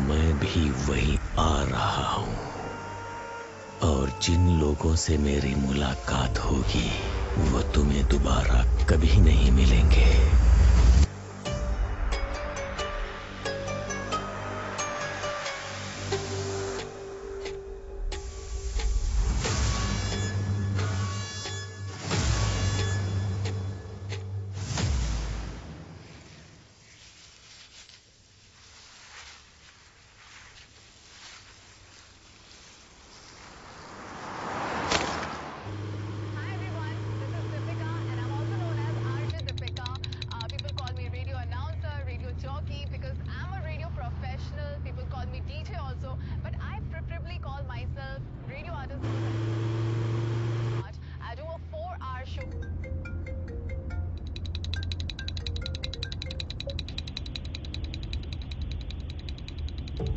मैं भी वहीं आ रहा हूँ, और जिन लोगों से मेरी मुलाकात होगी वो तुम्हें दोबारा कभी नहीं मिलेंगे।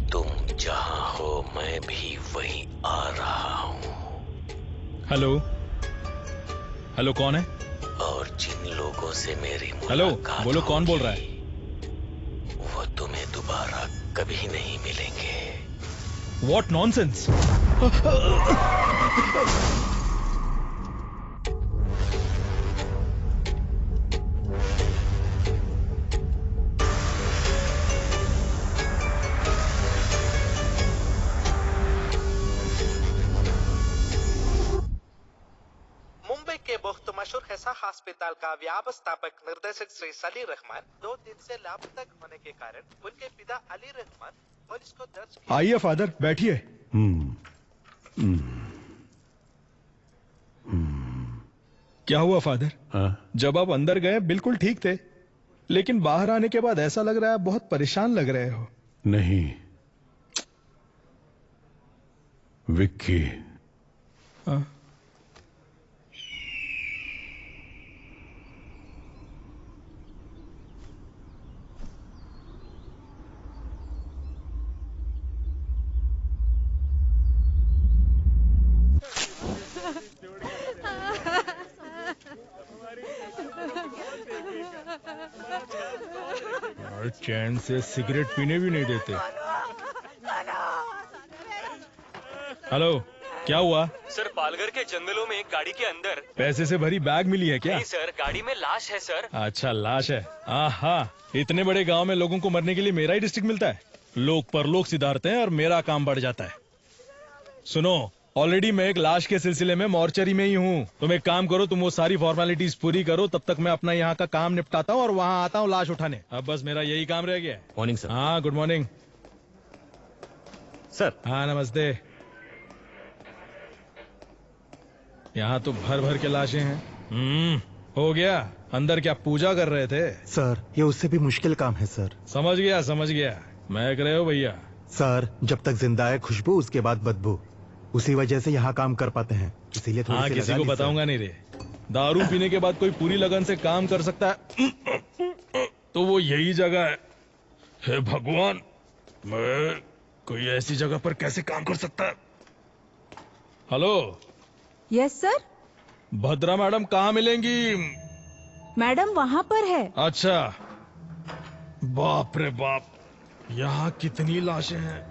तुम जहां हो मैं भी वहीं आ रहा हूँ। हेलो हेलो, कौन है? और जिन लोगों से मेरी हेलो, मुलाकात बोलो कौन बोल रहा है? वो तुम्हें दोबारा कभी नहीं मिलेंगे। What nonsense! मुंबई के बहुत मशहूर हैसा अस्पताल का व्यवस्थापक निर्देशक श्री सली रहमान 2 दिन से लापता होने के कारण उनके पिता अली रहमान पुलिस को दर्ज किया। आइए फादर, बैठिए। क्या हुआ फादर? जब आप अंदर गए बिल्कुल ठीक थे, लेकिन बाहर आने के बाद ऐसा लग रहा है आप बहुत परेशान लग रहे हो। नहीं विक्की, हाँ? और चैन से सिगरेट पीने भी नहीं देते। हेलो, क्या हुआ? सर, पालघर के जंगलों में एक गाड़ी के अंदर पैसे से भरी बैग मिली है क्या? नहीं सर, गाड़ी में लाश है सर। अच्छा, लाश है। आहा, इतने बड़े गांव में लोगों को मरने के लिए मेरा ही डिस्ट्रिक्ट मिलता है। लोग परलोक सिधारते हैं और मेरा काम बढ़ जाता है। सुनो, ऑलरेडी मैं एक लाश के सिलसिले में मॉर्चरी में ही हूँ। तुम एक काम करो, तुम वो सारी फॉर्मेलिटीज पूरी करो, तब तक मैं अपना यहाँ का काम निपटाता हूँ और वहाँ आता हूँ लाश उठाने। अब बस मेरा यही काम रह गया है। Morning sir. हाँ, गुड मॉर्निंग सर। हाँ, नमस्ते। यहाँ तो भर भर के लाशें हैं। हो गया। अंदर क्या पूजा कर रहे थे? सर, ये उससे भी मुश्किल काम है सर। समझ गया समझ गया। महक रहे हो भैया? सर, जब तक जिंदा है खुशबू, उसके बाद बदबू। उसी वजह से यहाँ काम कर पाते हैं, इसीलिए थोड़ी सी किसी को बताऊंगा नहीं रे। दारू पीने के बाद कोई पूरी लगन से काम कर सकता है तो वो यही जगह है। हे भगवान, मैं कोई ऐसी जगह पर कैसे काम कर सकता है? Hello. Yes sir. Bhadra madam कहाँ मिलेंगी? मैडम वहाँ पर है। अच्छा, बाप रे बाप, यहाँ कितनी लाशें हैं।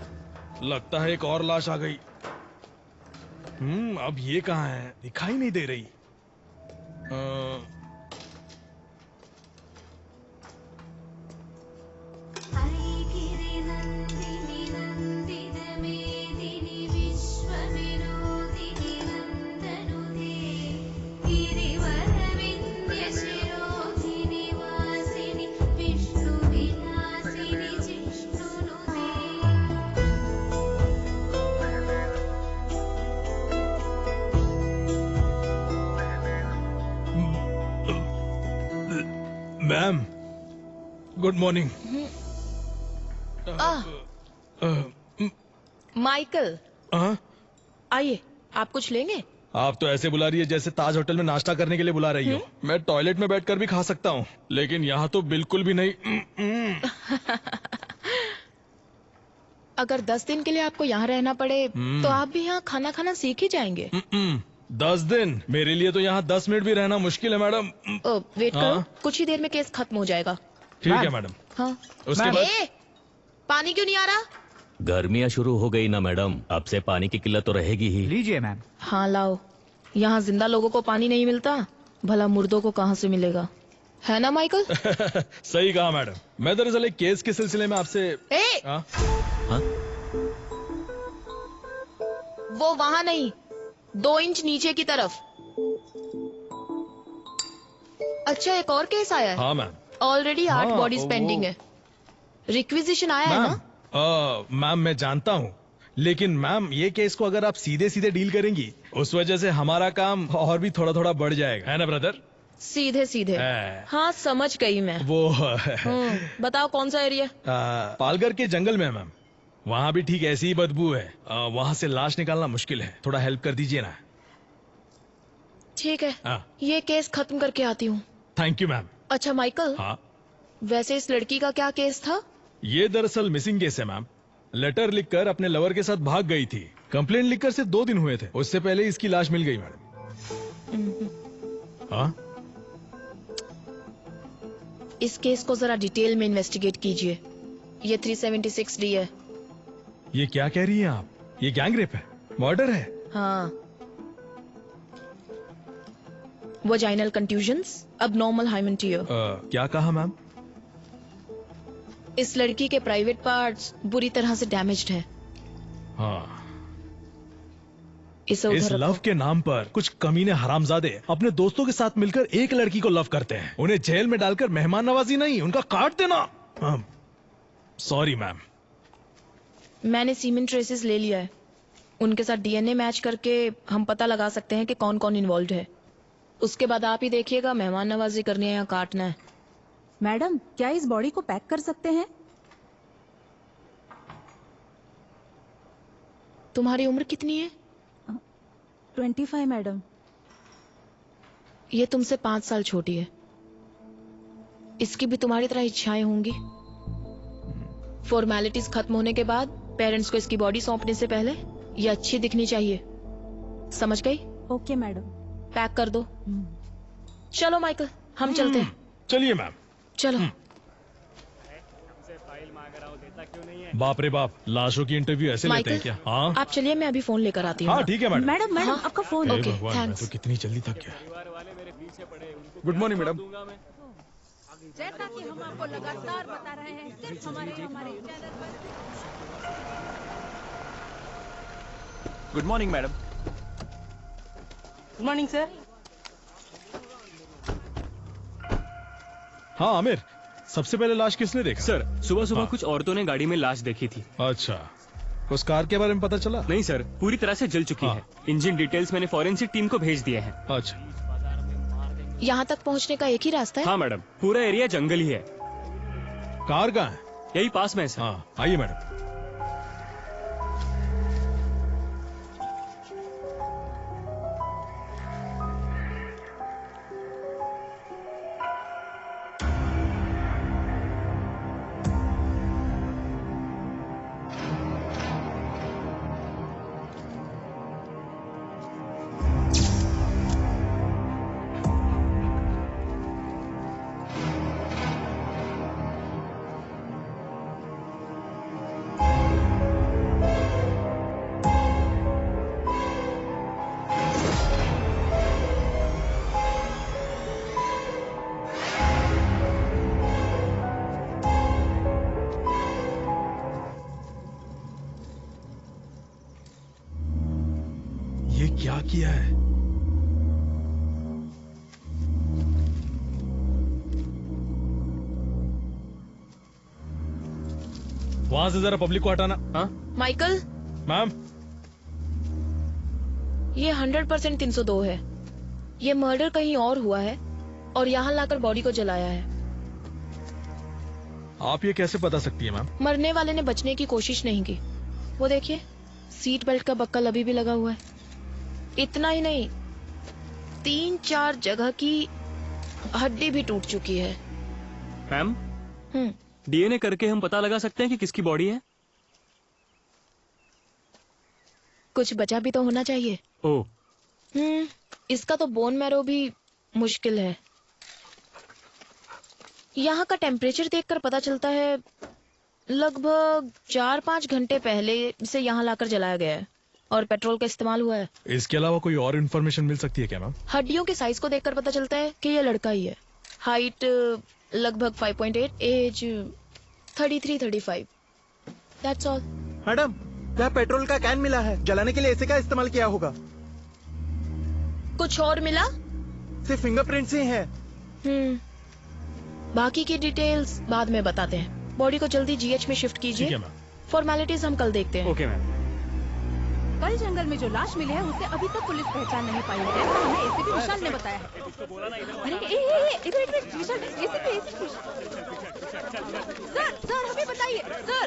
लगता है एक और लाश आ गई। अब ये कहाँ है? दिखाई नहीं दे रही। Ma'am, good morning. माइकल, आइए, आप कुछ लेंगे? आप तो ऐसे बुला रही है जैसे ताज होटल में नाश्ता करने के लिए बुला रही हो। मैं टॉयलेट में बैठकर भी खा सकता हूँ, लेकिन यहाँ तो बिल्कुल भी नहीं। अगर 10 दिन के लिए आपको यहाँ रहना पड़े तो आप भी यहाँ खाना खाना सीख ही जाएंगे। 10 दिन? मेरे लिए तो यहाँ 10 मिनट भी रहना मुश्किल है मैडम। वेट करो, कुछ ही देर में केस खत्म हो जाएगा। ठीक है मैडम। हाँ। उसके बाद पानी क्यों नहीं आ रहा? गर्मियाँ शुरू हो गई ना मैडम, अब से पानी की किल्लत तो रहेगी ही। लीजिए मैम। हाँ लाओ, यहाँ जिंदा लोगों को पानी नहीं मिलता, भला मुर्दों को कहाँ से मिलेगा, है ना माइकल? सही कहा मैडम। मैं दरअसल एक केस के सिलसिले में आपसे हाँ? हाँ? वो वहाँ नहीं, 2 इंच नीचे की तरफ। अच्छा, एक और केस आया है। हाँ मैम। ऑलरेडी 8 हाँ, बॉडीज पेंडिंग है। रिक्विजिशन आया है ना? मैम मैं जानता हूँ, लेकिन मैम ये केस को अगर आप सीधे सीधे डील करेंगी, उस वजह से हमारा काम और भी थोड़ा थोड़ा बढ़ जाएगा, है ना ब्रदर? सीधे सीधे। हाँ समझ गई मैं। वो बताओ कौन सा एरिया? पालघर के जंगल में मैम, वहाँ भी ठीक ऐसी ही बदबू है। वहाँ से लाश निकालना मुश्किल है, थोड़ा हेल्प कर दीजिए ना। ठीक है, ये केस खत्म करके आती हूँ। Thank you ma'am. अच्छा माइकल, हाँ, वैसे इस लड़की का क्या केस था? ये दरअसल मिसिंग केस है मैम। लेटर लिखकर अपने लवर के साथ भाग गई थी। कंप्लेंट लिखकर सिर्फ 2 दिन हुए थे, उससे पहले इसकी लाश मिल गई मैडम। हाँ, इस केस को जरा डिटेल में इन्वेस्टिगेट कीजिए। ये 376 डी है। ये क्या कह रही हैं आप? ये गैंग रेप है, मर्डर है। हाँ, वजाइनल कंट्यूजन्स, अबनॉर्मल हाइमेंटियो। क्या कहा मैम? इस लड़की के प्राइवेट पार्ट्स बुरी तरह से डैमेज्ड हैं। हाँ, इसे इस उधर लव रखो। के नाम पर कुछ कमीने हरामजादे अपने दोस्तों के साथ मिलकर एक लड़की को लव करते हैं। उन्हें जेल में डालकर मेहमान नवाजी नहीं, उनका काट देना। Sorry ma'am. मैंने सीमेन ट्रेसेस ले लिया है, उनके साथ डीएनए मैच करके हम पता लगा सकते हैं कि कौन कौन इन्वॉल्व है। उसके बाद आप ही देखिएगा मेहमान नवाजी करनी है या काटना है। मैडम, क्या इस बॉडी को पैक कर सकते हैं? तुम्हारी उम्र कितनी है? 25 मैडम। ये तुमसे 5 साल छोटी है। इसकी भी तुम्हारी तरह इच्छाएं होंगी। फॉर्मेलिटीज खत्म होने के बाद पेरेंट्स को इसकी बॉडी सौंपने से पहले ये अच्छी दिखनी चाहिए, समझ गई? Okay madam. पैक कर दो। चलो माइकल, हम चलते हैं। चलिए मैम। चलो। बाप रे बाप, लाशों की इंटरव्यू ऐसे लेते हैं माइकल, क्या? हाँ आप चलिए, मैं अभी फोन लेकर आती हूँ। हाँ ठीक है मैडम। मैडम मैडम, हाँ? आपका फोन। हे ओके, भगवान, मैं थैंक्स। तो कितनी जल्दी थक गया। Good morning madam. जैसा कि हम आपको लगातार बता रहे हैं, सिर्फ हमारे चैनल पर। Good morning madam. Good morning sir. हाँ आमिर, सबसे पहले लाश किसने देखा? सर, सुबह सुबह हाँ। कुछ औरतों ने गाड़ी में लाश देखी थी। अच्छा, उस कार के बारे में पता चला? नहीं सर, पूरी तरह से जल चुकी हाँ। है। इंजन डिटेल्स मैंने फॉरेंसिक टीम को भेज दिए हैं। अच्छा, यहाँ तक पहुँचने का एक ही रास्ता है? हाँ मैडम, पूरा एरिया जंगल ही है। कार कहाँ है? यही पास में है सर। हाँ आइए मैडम। ये क्या किया है? वहां से जरा पब्लिक को हटाना। हाँ माइकल, मैम, ये 100% 302 है। ये मर्डर कहीं और हुआ है और यहाँ लाकर बॉडी को जलाया है। आप ये कैसे बता सकती है मैम? मरने वाले ने बचने की कोशिश नहीं की। वो देखिए, सीट बेल्ट का बक्कल अभी भी लगा हुआ है। इतना ही नहीं, 3-4 जगह की हड्डी भी टूट चुकी है। मैम, हम्म, डीएनए करके हम पता लगा सकते हैं कि किसकी बॉडी है? कुछ बचा भी तो होना चाहिए। ओह, इसका तो बोन मैरो भी मुश्किल है। यहाँ का टेम्परेचर देखकर पता चलता है लगभग 4-5 घंटे पहले इसे यहाँ लाकर जलाया गया है और पेट्रोल का इस्तेमाल हुआ है। इसके अलावा कोई और इन्फॉर्मेशन मिल सकती है क्या मैम? हड्डियों के साइज को देखकर पता चलता है कि ये लड़का ही है। हाइट लगभग 5.8, एज 33-35। That's all. मैडम, यहाँ पेट्रोल का कैन मिला है, जलाने के लिए इसी का इस्तेमाल किया होगा। कुछ और मिला? सिर्फ फिंगरप्रिंट्स ही हैं। बाकी की डिटेल्स बाद में बताते हैं। बॉडी को जल्दी जीएच में शिफ्ट ठीक कीजिए। है मैम। फॉर्मेलिटीज हम कल देखते हैं। Okay ma'am. कल जंगल में जो लाश मिली है उसे अभी तक पुलिस पहचान नहीं पाई है, ऐसा हमें एसीपी विशाल ने बताया है। अरे एक मिनट विशाल, एसीपी सर हमें बताइए, सर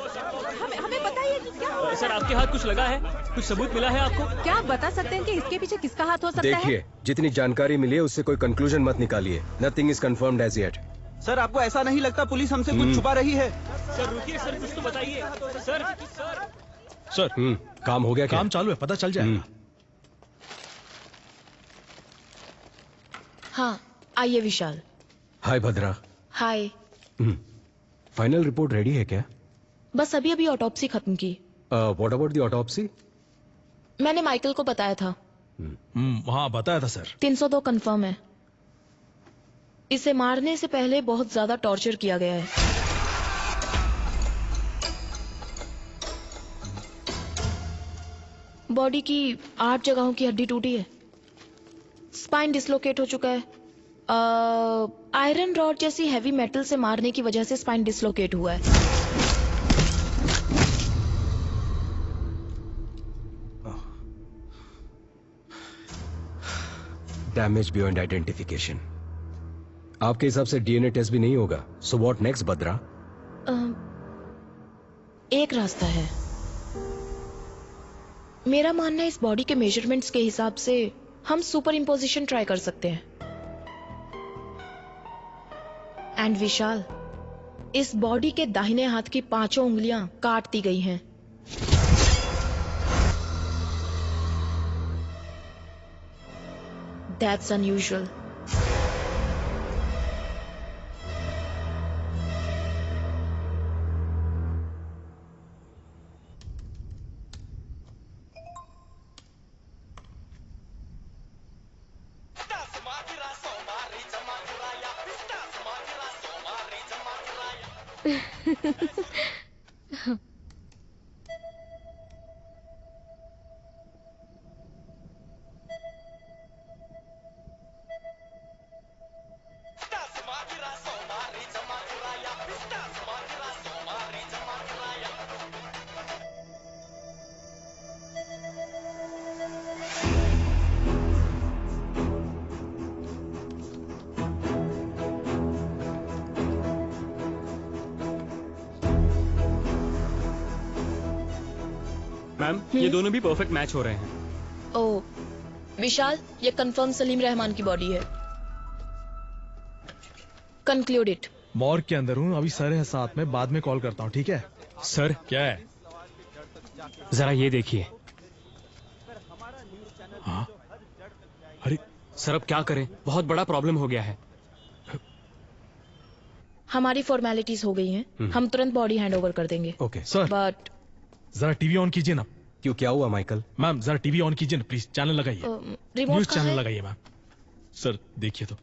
हमें बताइए कि क्या हुआ। सर आपके हाथ कुछ लगा है? कुछ सबूत मिला है आपको? क्या आप बता सकते हैं कि इसके पीछे किसका हाथ हो सकता है? देखिए, जितनी जानकारी मिली है उससे कोई कंक्लूजन मत निकालिए। Nothing is confirmed as yet. Sir आपको ऐसा नहीं लगता पुलिस हमसे कुछ छुपा रही है? सर रुकिए सर, कुछ तो बताइए। सर काम हो गया क्या? काम चालू है, पता चल जाएगा। हाँ, आइए विशाल। हाय भद्रा। हाय। फाइनल रिपोर्ट रेडी है क्या? बस अभी ऑटोप्सी खत्म की। What about the autopsy? मैंने माइकल को बताया था। हाँ बताया था सर। 302 कंफर्म है। इसे मारने से पहले बहुत ज्यादा टॉर्चर किया गया है। बॉडी की 8 जगहों की हड्डी टूटी है। स्पाइन डिसलोकेट हो चुका है। आयरन रॉड जैसी हैवी मेटल से मारने की वजह से स्पाइन डिसलोकेट हुआ है। Damage beyond identification. आपके हिसाब से डीएनए टेस्ट भी नहीं होगा। सो व्हाट नेक्स्ट भद्रा? एक रास्ता है। मेरा मानना है इस बॉडी के मेजरमेंट्स के हिसाब से हम सुपर इम्पोजिशन ट्राई कर सकते हैं। एंड विशाल, इस बॉडी के दाहिने हाथ की 5 उंगलियां काट दी गई हैं। That's unusual. मैम ये दोनों भी परफेक्ट मैच हो रहे हैं। ओ विशाल, ये कंफर्म सलीम रहमान की बॉडी है। Conclude it. मॉर्ग के अंदर हूँ, अभी सर है साथ में, बाद में कॉल करता हूँ, ठीक है? सर क्या है? जरा ये देखिए। हाँ? अरे सर अब क्या करें, बहुत बड़ा प्रॉब्लम हो गया है। हमारी फॉर्मेलिटीज हो गई हैं। हम तुरंत बॉडी हैंड ओवर कर देंगे। ओके सर, बट जरा टीवी ऑन कीजिए ना। क्यों, क्या हुआ माइकल? मैम जरा टीवी ऑन कीजिए ना प्लीज, चैनल लगाइए। रिमोट न्यूज कहाँ चैनल है? लगाइए मैम। सर देखिए तो।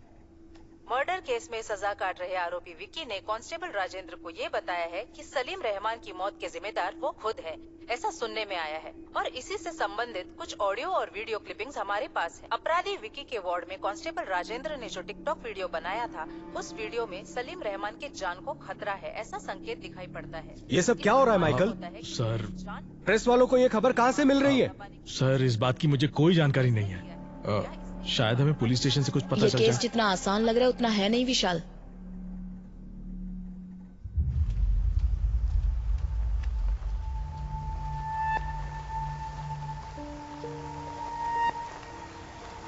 मर्डर केस में सजा काट रहे आरोपी विक्की ने कांस्टेबल राजेंद्र को ये बताया है कि सलीम रहमान की मौत के जिम्मेदार वो खुद है, ऐसा सुनने में आया है। और इसी से संबंधित कुछ ऑडियो और वीडियो क्लिपिंग्स हमारे पास है। अपराधी विक्की के वार्ड में कांस्टेबल राजेंद्र ने जो टिकटॉक वीडियो बनाया था, उस वीडियो में सलीम रहमान के जान को खतरा है, ऐसा संकेत दिखाई पड़ता है। ये सब क्या हो रहा है माइकल? सर, प्रेस वालों को ये खबर कहाँ से मिल रही है? सर इस बात की मुझे कोई जानकारी नहीं है। शायद हमें पुलिस स्टेशन से कुछ पता ये चल केस जाए। जितना आसान लग रहा है उतना है नहीं विशाल।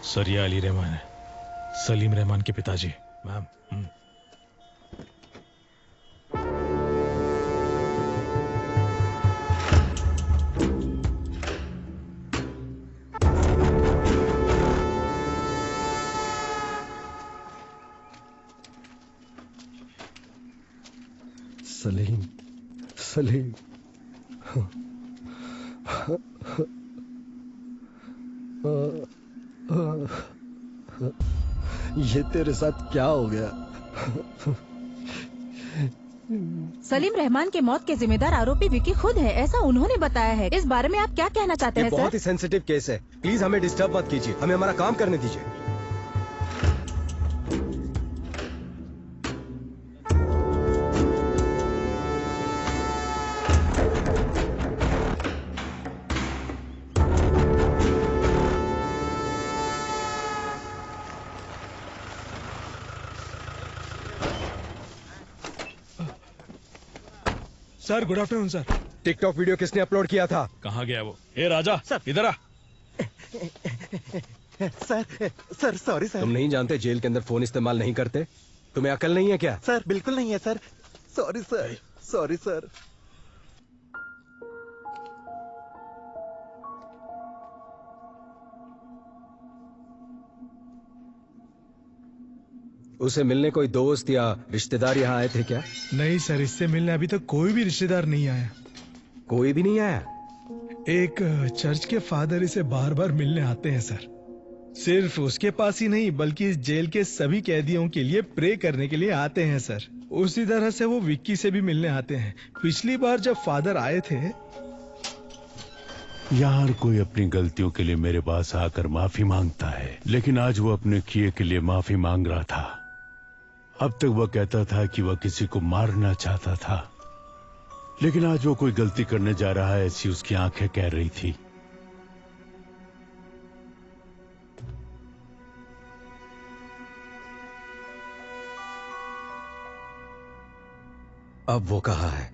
सर ये अली रहमान है, सलीम रहमान के पिताजी। मैम सलीम, ये तेरे साथ क्या हो गया? सलीम रहमान के मौत के जिम्मेदार आरोपी विकी खुद है, ऐसा उन्होंने बताया है। इस बारे में आप क्या कहना चाहते हैं सर? बहुत ही सेंसिटिव केस है, प्लीज हमें डिस्टर्ब मत कीजिए, हमें हमारा काम करने दीजिए। Sir good afternoon sir. TikTok video किसने अपलोड किया था? कहाँ गया वो? ए राजा सर इधर आ। Sir sorry sir. तुम नहीं जानते जेल के अंदर फोन इस्तेमाल नहीं करते? तुम्हें अकल नहीं है क्या? सर बिल्कुल नहीं है sir. Sorry sir, sorry sir. उसे मिलने कोई दोस्त या रिश्तेदार यहाँ आए थे क्या? नहीं सर, इससे मिलने अभी तक कोई भी रिश्तेदार नहीं आया। कोई भी नहीं आया? एक चर्च के फादर इसे बार बार मिलने आते हैं सर। सिर्फ उसके पास ही नहीं बल्कि इस जेल के सभी कैदियों के लिए प्रे करने के लिए आते हैं सर। उसी तरह से वो विक्की से भी मिलने आते हैं। पिछली बार जब फादर आए थे, यहाँ हर कोई अपनी गलतियों के लिए मेरे पास आकर माफी मांगता है, लेकिन आज वो अपने किए के लिए माफी मांग रहा था। अब तक वह कहता था कि वह किसी को मारना चाहता था, लेकिन आज वो कोई गलती करने जा रहा है ऐसी उसकी आंखें कह रही थी। अब वो कहाँ है?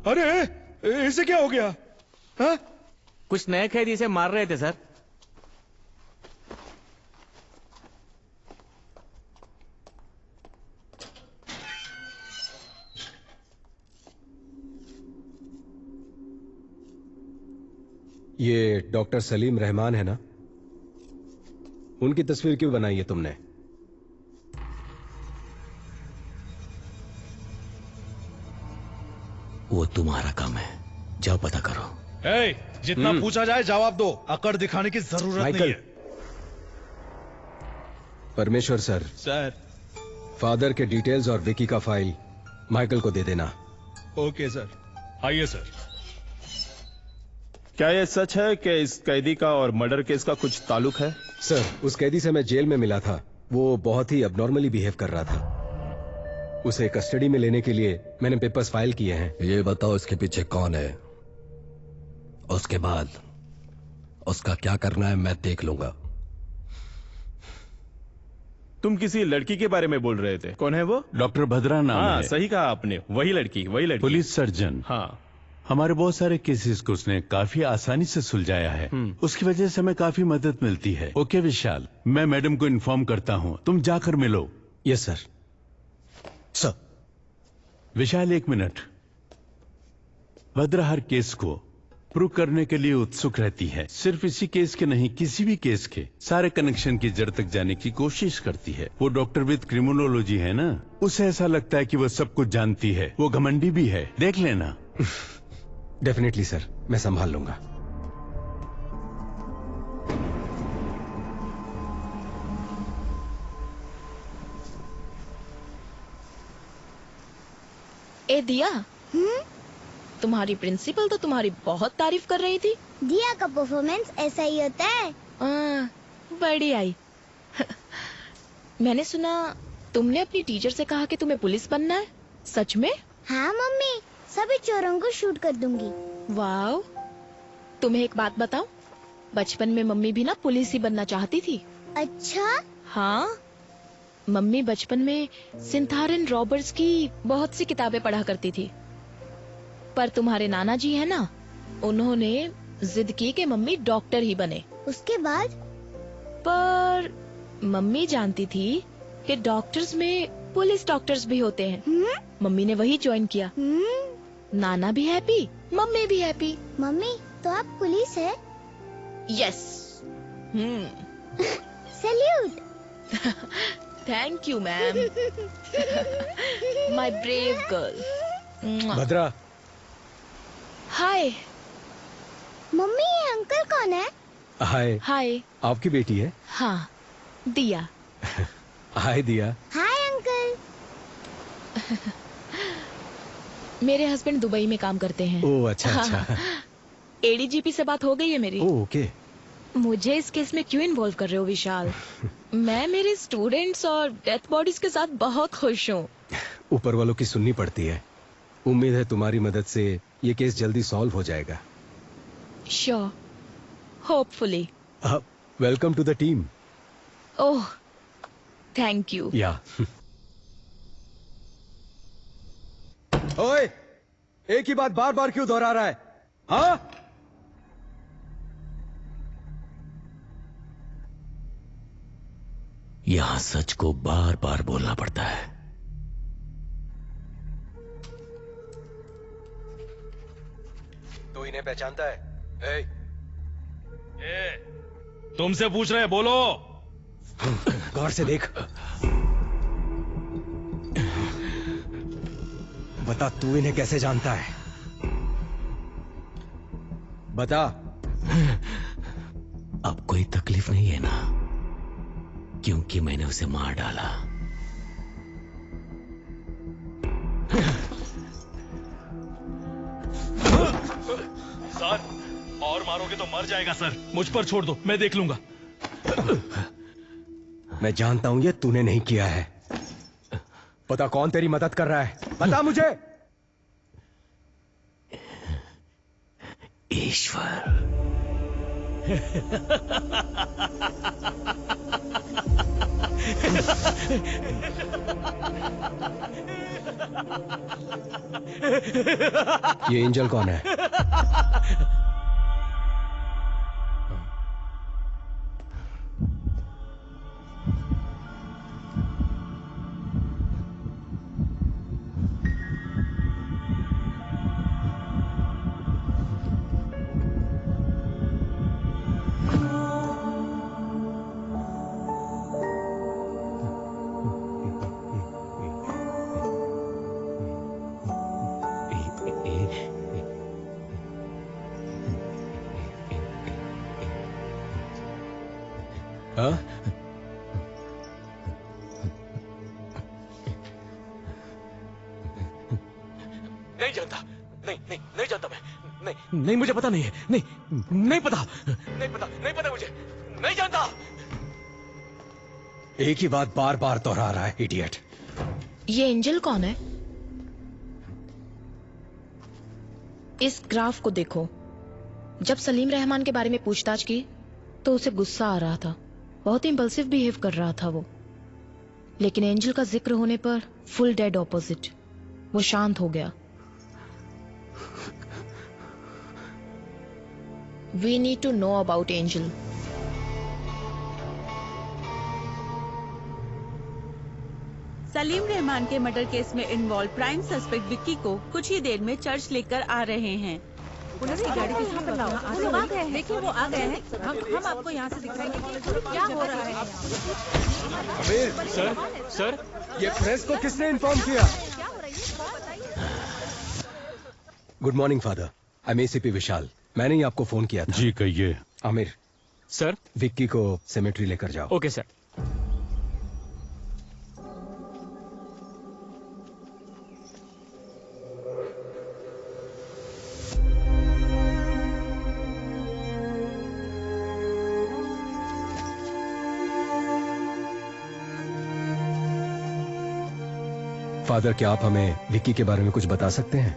अरे इसे क्या हो गया? हा? कुछ नए कैदी इसे मार रहे थे सर। ये डॉक्टर सलीम रहमान है ना? उनकी तस्वीर क्यों बनाई है तुमने? वो तुम्हारा काम है, जाओ पता करो। जितना पूछा जाए जवाब दो, अकड़ दिखाने की जरूरत नहीं है। परमेश्वर सर, फादर के डिटेल्स और विकी का फाइल माइकल को दे देना। Okay sir. आइए सर। क्या यह सच है कि इस कैदी का और मर्डर केस का कुछ ताल्लुक है? सर, उस कैदी से मैं जेल में मिला था। वो बहुत ही अबनॉर्मली बिहेव कर रहा था। उसे कस्टडी में लेने के लिए मैंने पेपर्स फाइल किए हैं। ये बताओ इसके पीछे कौन है उसके बाद उसका क्या करना है मैं देख लूंगा। तुम किसी लड़की के बारे में बोल रहे थे, कौन है वो? डॉक्टर भद्रा नाम हाँ है। सही कहा आपने, वही लड़की वही लड़की। Police surgeon. हाँ, हमारे बहुत सारे केसेस को उसने काफी आसानी से सुलझाया है। उसकी वजह से हमें काफी मदद मिलती है। ओके विशाल, मैं मैडम को इन्फॉर्म करता हूँ, तुम जाकर मिलो। Yes sir. सर। विशाल एक मिनट। भद्रा हर केस को प्रूव करने के लिए उत्सुक रहती है। सिर्फ इसी केस के नहीं, किसी भी केस के सारे कनेक्शन की जड़ तक जाने की कोशिश करती है। वो डॉक्टर विद क्रिमिनोलॉजी है ना, उसे ऐसा लगता है कि वो सब कुछ जानती है। वो घमंडी भी है, देख लेना। डेफिनेटली सर, मैं संभाल लूंगा। ए दिया, तुम्हारी प्रिंसिपल तो तुम्हारी बहुत तारीफ कर रही थी। दिया का परफॉर्मेंस ऐसा ही होता है। बड़ी आई। मैंने सुना तुमने अपनी टीचर से कहा कि तुम्हें पुलिस बनना है, सच में? हाँ मम्मी, सभी चोरों को शूट कर दूंगी। वाओ, तुम्हें एक बात बताऊं, बचपन में मम्मी भी ना पुलिस ही बनना चाहती थी। अच्छा? हाँ, मम्मी बचपन में सिंथारन रॉबर्ट्स की बहुत सी किताबें पढ़ा करती थी। पर तुम्हारे नाना जी है ना, उन्होंने जिद की कि मम्मी डॉक्टर ही बने। उसके बाद? पर मम्मी जानती थी कि डॉक्टर्स में पुलिस डॉक्टर्स भी होते हैं। मम्मी ने वही ज्वाइन किया। नाना भी हैप्पी, मम्मी भी हैप्पी। मम्मी, तो आप पुलिस है? Yes. Salute. Thank you ma'am. My brave girl. Bhadra. Hi. Mummy, ये अंकल कौन है? हाय। हाय। आपकी बेटी है? हाँ, दिया। हाय दिया। Hi uncle. मेरे हस्बैंड दुबई में काम करते हैं। ओह अच्छा अच्छा। एडीजीपी से बात हो गई है मेरी। Oh okay. मुझे इस केस में क्यों इन्वॉल्व कर रहे हो विशाल? मैं मेरे स्टूडेंट्स और डेथ बॉडीज के साथ बहुत खुश हूँ। ऊपर वालों की सुननी पड़ती है। उम्मीद है तुम्हारी मदद से ये केस जल्दी सॉल्व हो जाएगा। Sure, hopefully. Welcome to the team. Oh, thank you. Yeah. ओए, एक ही बात बार बार क्यों दोहरा रहा है? हाँ? यहां सच को बार बार बोलना पड़ता है। तू इन्हें पहचानता है? तुमसे पूछ रहे हैं, बोलो। गौर से देख। बता, तू इन्हें कैसे जानता है? बता। अब कोई तकलीफ नहीं है ना, क्योंकि मैंने उसे मार डाला। सर, और मारोगे तो मर जाएगा सर। मुझ पर छोड़ दो, मैं देख लूंगा। मैं जानता हूं ये तूने नहीं किया है। पता कौन तेरी मदद कर रहा है? बता मुझे। ईश्वर। ये एंजल कौन है? हाँ? नहीं जानता, नहीं जानता मैं। नहीं मुझे पता नहीं है। नहीं पता मुझे। नहीं जानता। एक ही बात बार बार दोहरा रहा है, इडियट। ये एंजल कौन है? इस ग्राफ को देखो। जब सलीम रहमान के बारे में पूछताछ की तो उसे गुस्सा आ रहा था, बहुत इम्पल्सिव बिहेव कर रहा था वो। लेकिन एंजल का जिक्र होने पर फुल डेड ऑपोजिट, वो शांत हो गया। We need to know about Angel. Salim Rahman के मर्डर केस में इन्वॉल्व प्राइम सस्पेक्ट विक्की को कुछ ही देर में चर्च लेकर आ रहे हैं। पुलिस की गाड़ी किस पर वो लोग आ गए हैं। देखिए वो आ गए हैं। हम आपको यहाँ से दिखाएंगे कि क्या हो रहा है। अबे सर, ये प्रेस को किसने इन्फॉर्म किया? Good morning father, I am ACP Vishal. मैंने ही आपको फोन किया था। जी कहिए। आमिर सर, विक्की को सेमेट्री लेकर जाओ। Okay sir. फादर, क्या आप हमें विक्की के बारे में कुछ बता सकते हैं?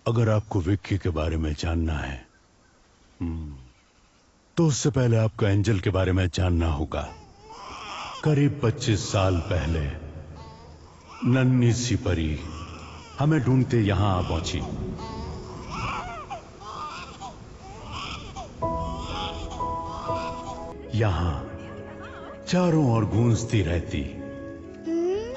अगर आपको विक्की के बारे में जानना है तो उससे पहले आपको एंजल के बारे में जानना होगा। करीब 25 साल पहले नन्ही सी परी हमें ढूंढते यहां आ पहुंची। यहां चारों ओर गूंजती रहती।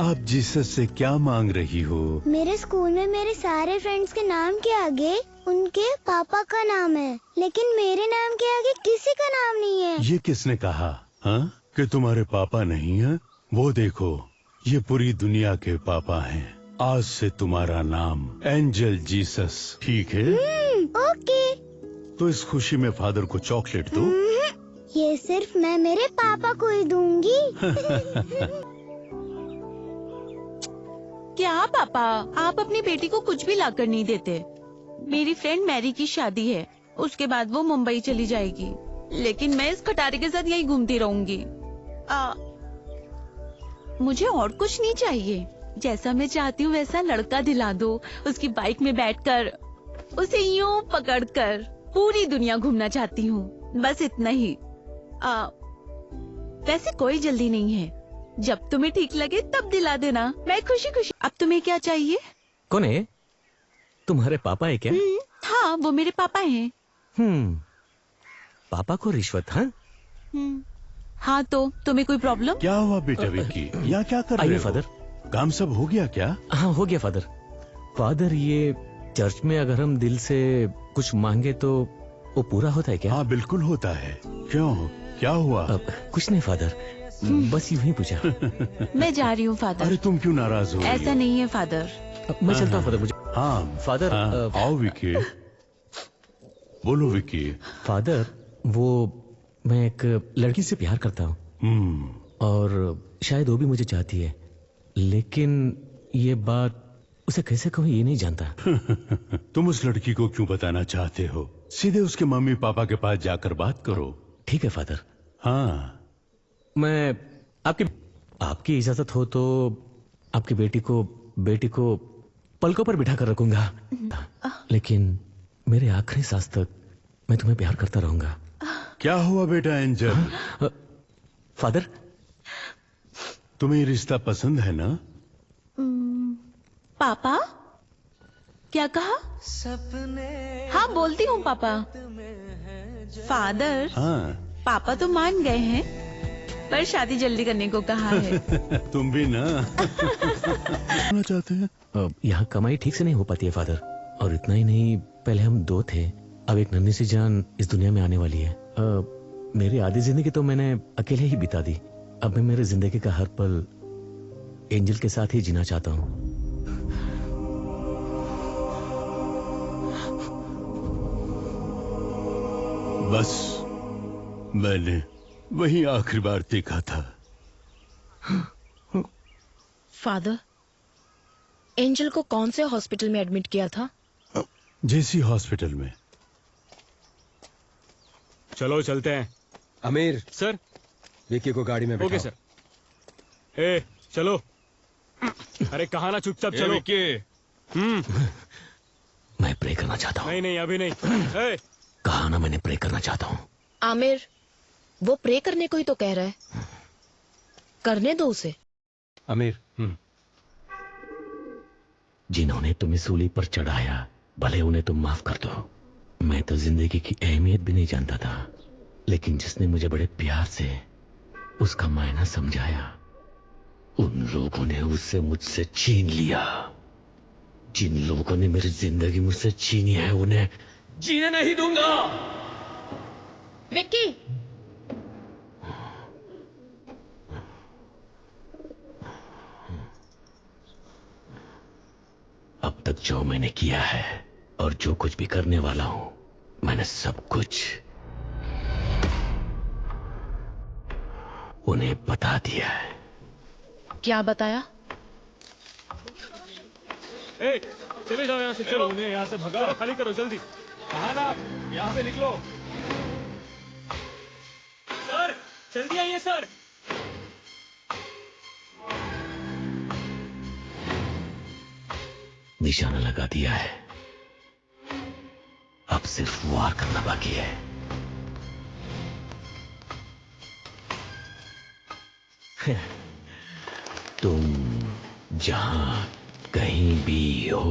आप जीसस से क्या मांग रही हो? मेरे स्कूल में मेरे सारे फ्रेंड्स के नाम के आगे उनके पापा का नाम है, लेकिन मेरे नाम के आगे किसी का नाम नहीं है। ये किसने कहा कि तुम्हारे पापा नहीं है? वो देखो, ये पूरी दुनिया के पापा हैं। आज से तुम्हारा नाम एंजल जीसस, ठीक है? ओके। तो इस खुशी में फादर को चॉकलेट दो। ये सिर्फ मैं मेरे पापा को ही दूंगी। क्या पापा, आप अपनी बेटी को कुछ भी लाकर नहीं देते? मेरी फ्रेंड मैरी की शादी है, उसके बाद वो मुंबई चली जाएगी, लेकिन मैं इस खटारे के साथ यही घूमती रहूंगी। मुझे और कुछ नहीं चाहिए। जैसा मैं चाहती हूँ वैसा लड़का दिला दो। उसकी बाइक में बैठकर उसे यूं पकड़कर पूरी दुनिया घूमना चाहती हूँ, बस इतना ही। वैसे कोई जल्दी नहीं है, जब तुम्हें ठीक लगे तब दिला देना, मैं खुशी खुशी। अब तुम्हें क्या चाहिए? कौन है? तुम्हारे पापा है क्या? हाँ, वो मेरे पापा हैं। पापा को रिश्वत? हाँ, तो तुम्हें कोई प्रॉब्लम? क्या हुआ बेटा विक्की? यहाँ क्या कर रहे हो? फादर, काम सब हो गया क्या? हाँ हो गया फादर। फादर, ये चर्च में अगर हम दिल से कुछ मांगे तो वो पूरा होता है क्या? हाँ बिल्कुल होता है। क्यों, क्या हुआ? कुछ नहीं फादर, बस यूं ही पूछा। मैं जा रही हूँ फादर। अरे तुम क्यों नाराज हो? ऐसा नहीं है फादर। मैं चलता हूँ फादर। मुझे फादर। आओ विक्की, बोलो विक्की। फादर, वो मैं एक लड़की से प्यार करता हूँ और शायद वो भी मुझे चाहती है, लेकिन ये बात उसे कैसे कहूँ ये नहीं जानता। तुम उस लड़की को क्यों बताना चाहते हो? सीधे उसके मम्मी पापा के पास जाकर बात करो। ठीक है फादर। हाँ, मैं आपकी इजाजत हो तो आपकी बेटी को पलकों पर बिठा कर रखूंगा, लेकिन मेरे आखिरी सांस तक मैं तुम्हें प्यार करता रहूंगा। क्या हुआ बेटा एंजल? फादर, तुम्हें ये रिश्ता पसंद है ना? पापा, क्या कहा? हाँ बोलती हूँ पापा। फादर, पापा तो मान गए हैं, पर शादी जल्दी करने को कहा है। तुम भी ना चाहते हैं? यहाँ कमाई ठीक से नहीं हो पाती है फादर, और इतना ही नहीं, पहले हम 2 थे, अब एक नन्ही सी जान इस दुनिया में आने वाली है। मेरी आधी जिंदगी तो मैंने अकेले ही बिता दी। अब मैं मेरे जिंदगी का हर पल एंजल के साथ ही जीना चाहता हूँ। बस मैंने वही आखिरी बार देखा था। फादर, एंजल को कौन से हॉस्पिटल में एडमिट किया था? जेसी हॉस्पिटल में। चलो चलते हैं। आमिर सर, विक्की को गाड़ी में बैठाओ। Okay sir. चलो। अरे कहा ना चुपचाप ए, चलो। विक्की। मैं प्रे करना चाहता हूँ। नहीं नहीं अभी नहीं। कहा ना मैंने प्रे करना चाहता हूँ। आमिर, वो प्रे करने को ही तो कह रहा है, करने दो उसे। आमिर, जिन्होंने तुम्हें सूली पर चढ़ाया, भले उन्हें तुम माफ कर दो। मैं तो जिंदगी की अहमियत भी नहीं जानता था, लेकिन जिसने मुझे बड़े प्यार से उसका मायना समझाया, उन लोगों ने उसे मुझसे छीन लिया। जिन लोगों ने मेरी जिंदगी मुझसे छीनी है, उन्हें जीने नहीं दूंगा। विक्की, अब तक जो मैंने किया है और जो कुछ भी करने वाला हूं, मैंने सब कुछ उन्हें बता दिया है। क्या बताया? चले जाओ यहाँ से, चलो उन्हें यहाँ से भगाओ, खाली करो जल्दी। कहा ना, यहाँ से निकलो। सर जल्दी आइए सर। निशाना लगा दिया है, अब सिर्फ वार करना बाकी है। तुम जहां कहीं भी हो,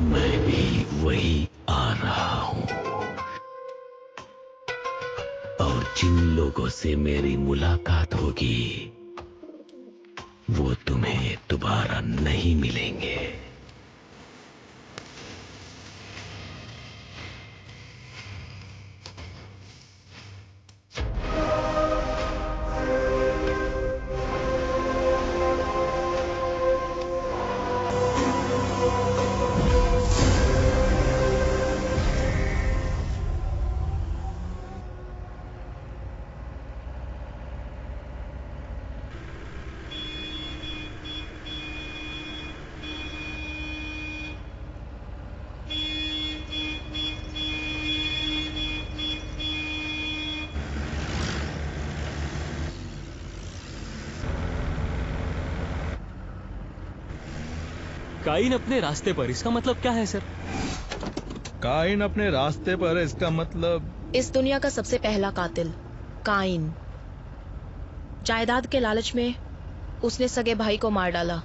मैं भी वही आ रहा हूं। और जिन लोगों से मेरी मुलाकात होगी, वो तुम्हें दोबारा नहीं मिलेंगे। काइन अपने रास्ते पर, इसका मतलब क्या है सर? काइन अपने रास्ते पर है, इसका मतलब इस दुनिया का सबसे पहला कातिल काइन। जायदाद के लालच में उसने सगे भाई को मार डाला,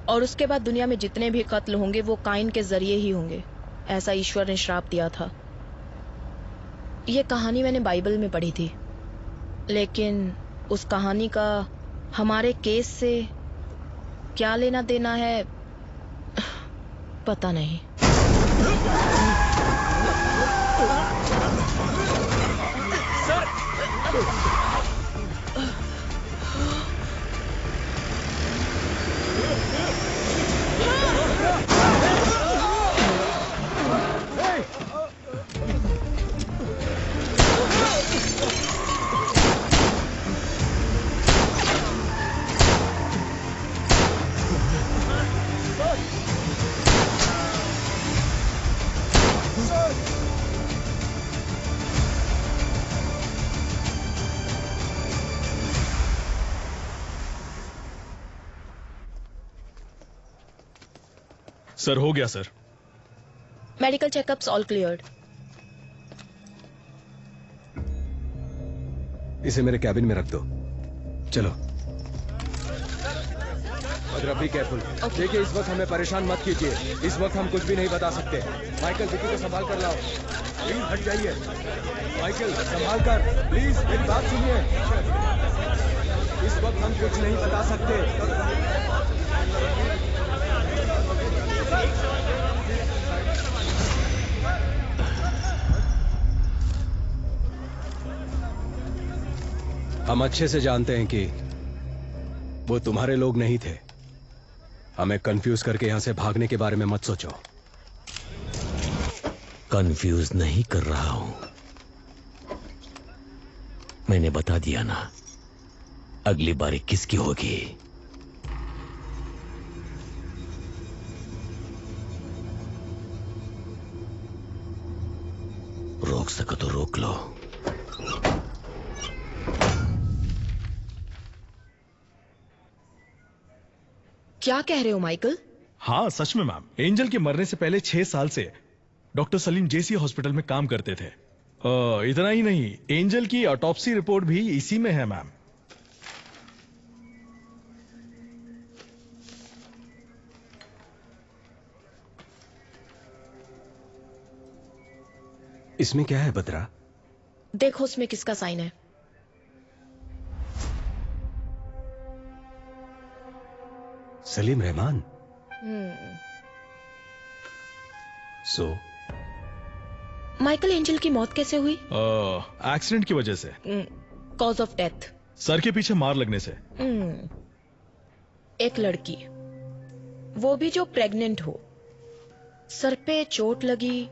और उसके बाद दुनिया में जितने भी कत्ल होंगे वो काइन के जरिए ही होंगे, ऐसा ईश्वर ने श्राप दिया था। ये कहानी मैंने बाइबल में पढ़ी थी, लेकिन उस कहानी का हमारे केस से क्या लेना देना है पता नहीं। सर हो गया sir. Medical checkups all cleared. इसे मेरे कैबिन में रख दो। चलो बी केयरफुल। देखिए इस वक्त हमें परेशान मत कीजिए, इस वक्त हम कुछ भी नहीं बता सकते। माइकल विकी को संभाल कर लाओ, प्लीज हट जाइए। माइकल संभाल कर, प्लीज मेरी बात सुनिए। इस वक्त हम कुछ नहीं बता सकते। हम अच्छे से जानते हैं कि वो तुम्हारे लोग नहीं थे। हमें कंफ्यूज करके यहां से भागने के बारे में मत सोचो। कंफ्यूज नहीं कर रहा हूं, मैंने बता दिया ना, अगली बारी किसकी होगी। रोक सको तो रोक लो। क्या कह रहे हो माइकल? हाँ सच में मैम, एंजल के मरने से पहले 6 साल से डॉक्टर सलीम जेसी हॉस्पिटल में काम करते थे। इतना ही नहीं, एंजल की ऑटोप्सी रिपोर्ट भी इसी में है मैम। इसमें क्या है बत्रा? देखो उसमें किसका साइन है। Salim Rahman. So Michael, angel की मौत कैसे हुई? एक्सीडेंट की वजह से। Cause of death? सर के पीछे मार लगने से। एक लड़की, वो भी जो प्रेग्नेंट हो, सर पे चोट लगी,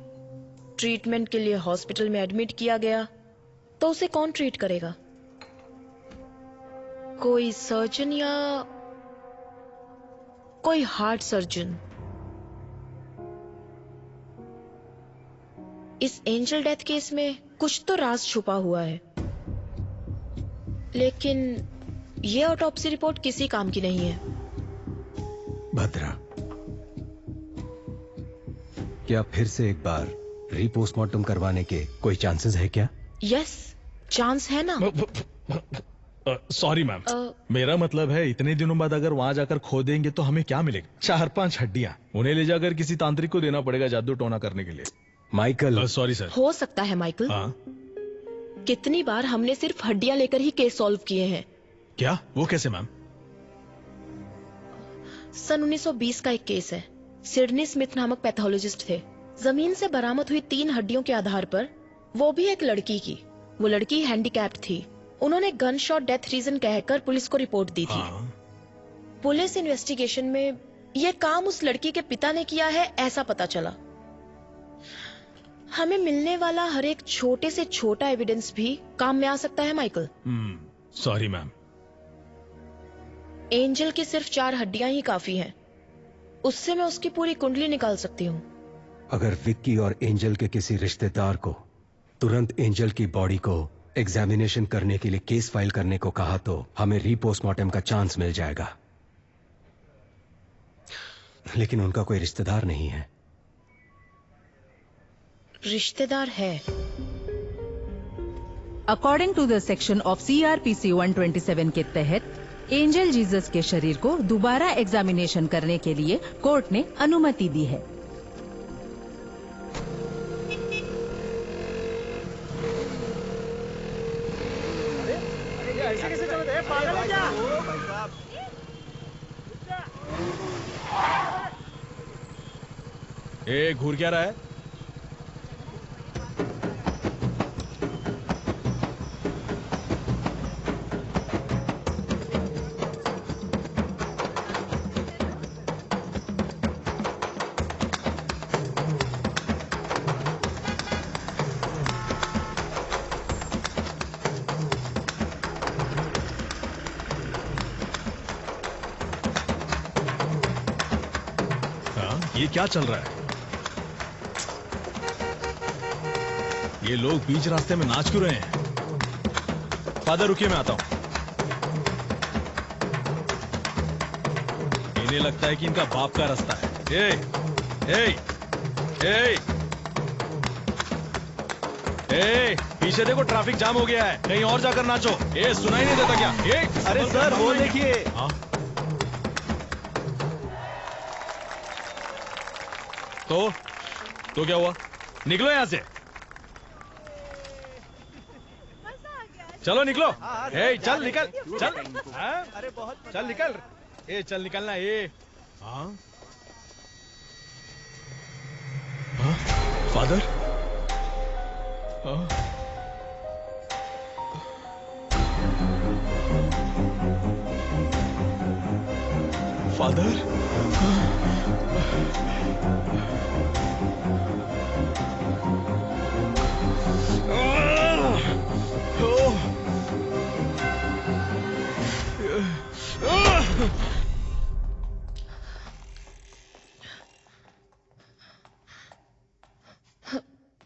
ट्रीटमेंट के लिए हॉस्पिटल में एडमिट किया गया, तो उसे कौन ट्रीट करेगा? कोई सर्जन या कोई हार्ट सर्जन? इस एंजल डेथ केस में कुछ तो राज छुपा हुआ है, लेकिन ये ऑटोप्सी रिपोर्ट किसी काम की नहीं है। भद्रा, क्या फिर से एक बार रीपोस्टमार्टम करवाने के कोई चांसेस है क्या? यस, चांस है ना। सॉरी मैम, मेरा मतलब है इतने दिनों बाद अगर वहां जाकर खोदेंगे तो हमें क्या मिलेगा? 4-5 हड्डियां, उन्हें ले जाकर किसी तांत्रिक को देना पड़ेगा जादू टोना करने के लिए। माइकल। Sorry sir. हो सकता है माइकल। कितनी बार हमने सिर्फ हड्डियां लेकर ही केस सॉल्व किए हैं। क्या? वो कैसे मैम? सन 1920 का एक केस है। सिडनी स्मिथ नामक पैथोलॉजिस्ट थे। जमीन से बरामद हुई 3 हड्डियों के आधार पर, वो भी एक लड़की की, वो लड़की हैंडीकैप्ड थी। उन्होंने गन शॉट डेथ रीजन कहकर पुलिस को रिपोर्ट दी थी। पुलिस इन्वेस्टिगेशन में यह काम उस लड़की के पिता ने किया है, ऐसा पता चला। हमें मिलने वाला हर एक छोटे से छोटा एविडेंस भी काम में आ सकता है माइकल। Sorry ma'am. एंजल की सिर्फ 4 हड्डियां ही काफी हैं। उससे मैं उसकी पूरी कुंडली निकाल सकती हूँ। अगर विक्की और एंजल के किसी रिश्तेदार को तुरंत एंजल की बॉडी को एग्जामिनेशन करने के लिए केस फाइल करने को कहा तो हमें रीपोस्टमार्टम का चांस मिल जाएगा। लेकिन उनका कोई रिश्तेदार नहीं है। रिश्तेदार है। According to the section of CRPC 127 के तहत एंजल जीसस के शरीर को दोबारा एग्जामिनेशन करने के लिए कोर्ट ने अनुमति दी है। ऐसे कैसे चलते हैं? पागल है क्या? घूर क्या रहा है? ये क्या चल रहा है? ये लोग बीच रास्ते में नाच क्यों रहे हैं? फादर रुकिए, मैं आता हूं। इन्हें लगता है कि इनका बाप का रास्ता है। पीछे देखो, ट्रैफिक जाम हो गया है, कहीं और जाकर नाचो। सुनाई नहीं देता क्या? अरे सर, वो देखिए। तो क्या हुआ? निकलो यहां से, चलो निकलो। चल निकल, चल। अरे बहुत चल निकल। चल निकलना। Father. Father.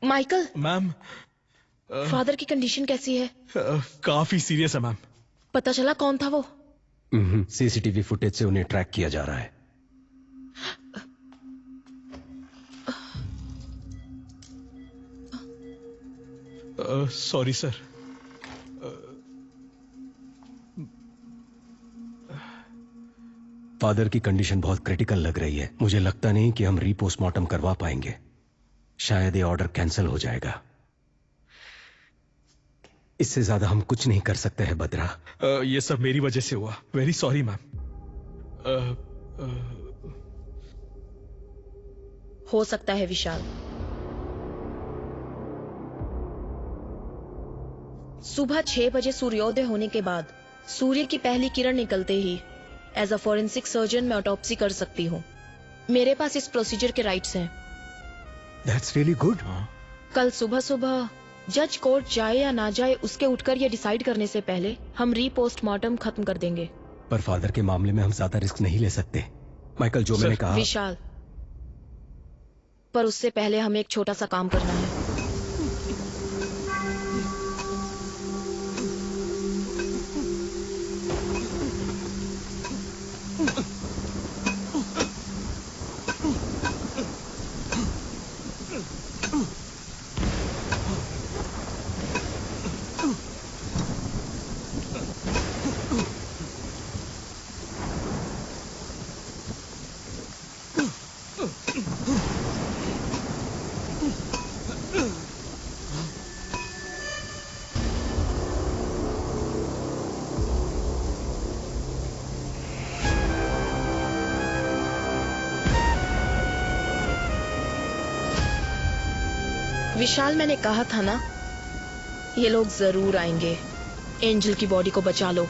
Michael. Ma'am, father की कंडीशन कैसी है? काफी सीरियस है मैम। पता चला कौन था वो? CCTV फुटेज से उन्हें ट्रैक किया जा रहा है। Sorry sir. फादर की कंडीशन बहुत क्रिटिकल लग रही है। मुझे लगता नहीं कि हम रीपोस्टमार्टम करवा पाएंगे। शायद ये ऑर्डर कैंसिल हो जाएगा। इससे ज्यादा हम कुछ नहीं कर सकते हैं बद्रा। ये सब मेरी वजह से हुआ। Very sorry ma'am. हो सकता है विशाल, सुबह 6 बजे सूर्योदय होने के बाद सूर्य की पहली किरण निकलते ही एज अ फॉरेंसिक सर्जन मैं ऑटोप्सी कर सकती हूँ। मेरे पास इस प्रोसीजर के राइट्स हैं। That's really good. कल सुबह सुबह जज कोर्ट जाए या ना जाए उसके उठकर ये डिसाइड करने से पहले हम रीपोस्टमार्टम खत्म कर देंगे। पर फादर के मामले में हम ज्यादा रिस्क नहीं ले सकते। माइकल, जो मैंने कहा। विशाल, पर उससे पहले हमें एक छोटा सा काम करना है। विशाल, मैंने कहा था ना, ये लोग जरूर आएंगे। एंजल की बॉडी को बचा लो।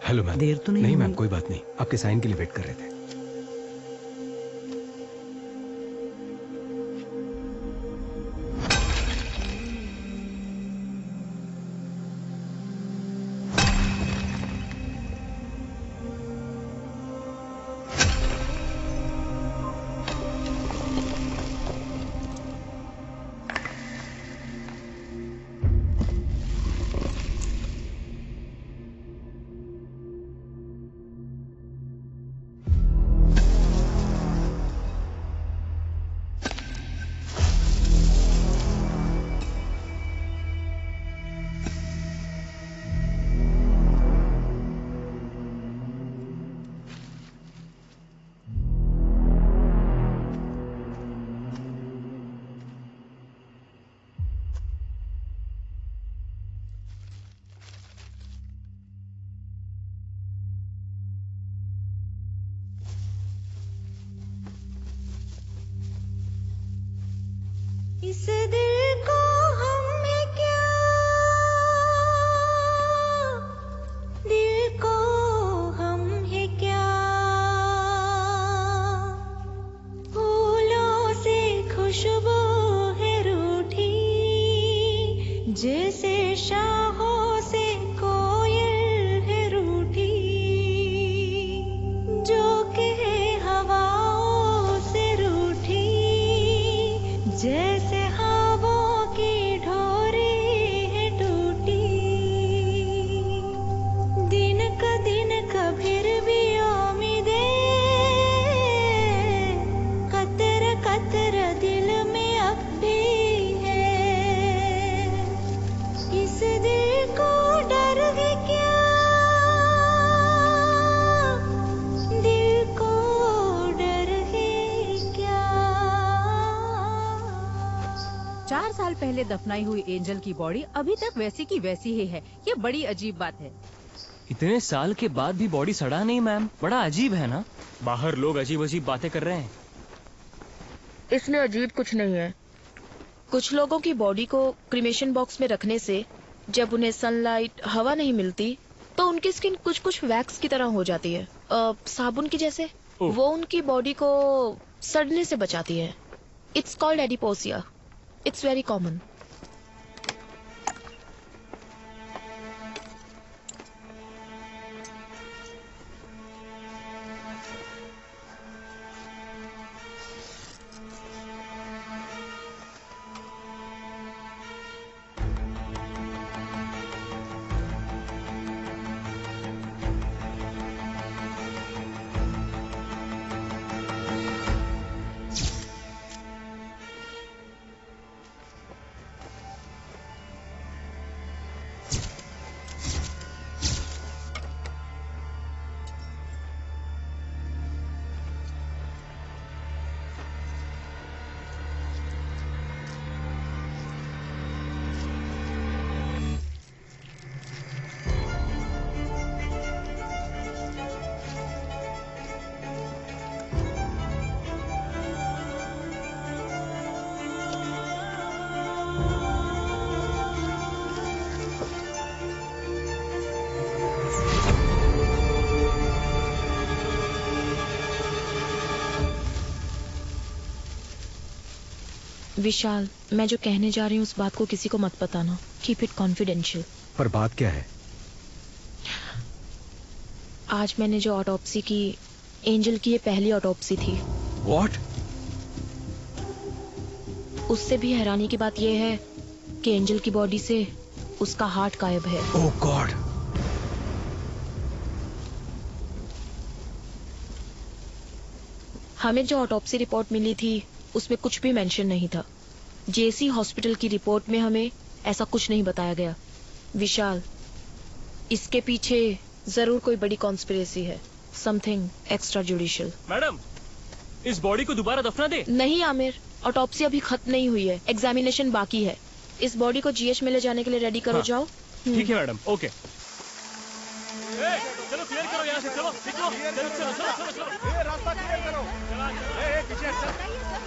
Hello ma'am. देर तो नहीं मैम, कोई बात नहीं। आपके साइन के लिए वेट कर रहे थे। इस दिल को हम है क्या, दिल को हम है क्या, फूलों से खुशबू है रूठी, जैसे शाहों से कोयल है रूठी, जो कहे हवाओं से रूठी, जैसे हवाओं की ढोरी है टूटी, दिन कभीर भी उम्मीदे, कतर कतर दिल में अब भी है, इस दिल को डर है क्या, दिल को डर है क्या। 4 साल पहले दफनाई हुई एंजल की बॉडी अभी तक वैसी की वैसी ही है। ये बड़ी अजीब बात है। इतने साल के बाद भी बॉडी सड़ा नहीं मैम, बड़ा अजीब है ना। बाहर लोग अजीब अजीब बातें कर रहे हैं। इसमें अजीब कुछ नहीं है। कुछ लोगों की बॉडी को क्रिमेशन बॉक्स में रखने से जब उन्हें सनलाइट, हवा नहीं मिलती तो उनकी स्किन कुछ कुछ वैक्स की तरह हो जाती है, साबुन की जैसे। वो उनकी बॉडी को सड़ने से बचाती है। It's called adiposia. It's very common. Vishal, मैं जो कहने जा रही हूँ उस बात को किसी को मत बताना। Keep it confidential. पर बात क्या है? आज मैंने जो ऑटोप्सी की, एंजल की ये पहली ऑटोप्सी थी। What? उससे भी हैरानी की बात यह है कि एंजल की बॉडी से उसका हार्ट गायब है। ओह गॉड। हमें जो ऑटोप्सी रिपोर्ट मिली थी उसमें कुछ भी मेंशन नहीं था। जेसी हॉस्पिटल की रिपोर्ट में हमें ऐसा कुछ नहीं बताया गया। विशाल, इसके पीछे जरूर कोई बड़ी कॉन्स्पिरेसी है। Something extra judicial. मैडम, इस बॉडी को दोबारा दफना दे। नहीं आमिर, ऑटोप्सी अभी खत्म नहीं हुई है, एग्जामिनेशन बाकी है। इस बॉडी को जीएच में ले जाने के लिए रेडी करो। जाओ। ठीक है मैडम, ओके। चलो क्लियर करो यहाँ से, चलो निकलो, चलो चलो चलो चलो। रास्ता क्लियर करो। पीछे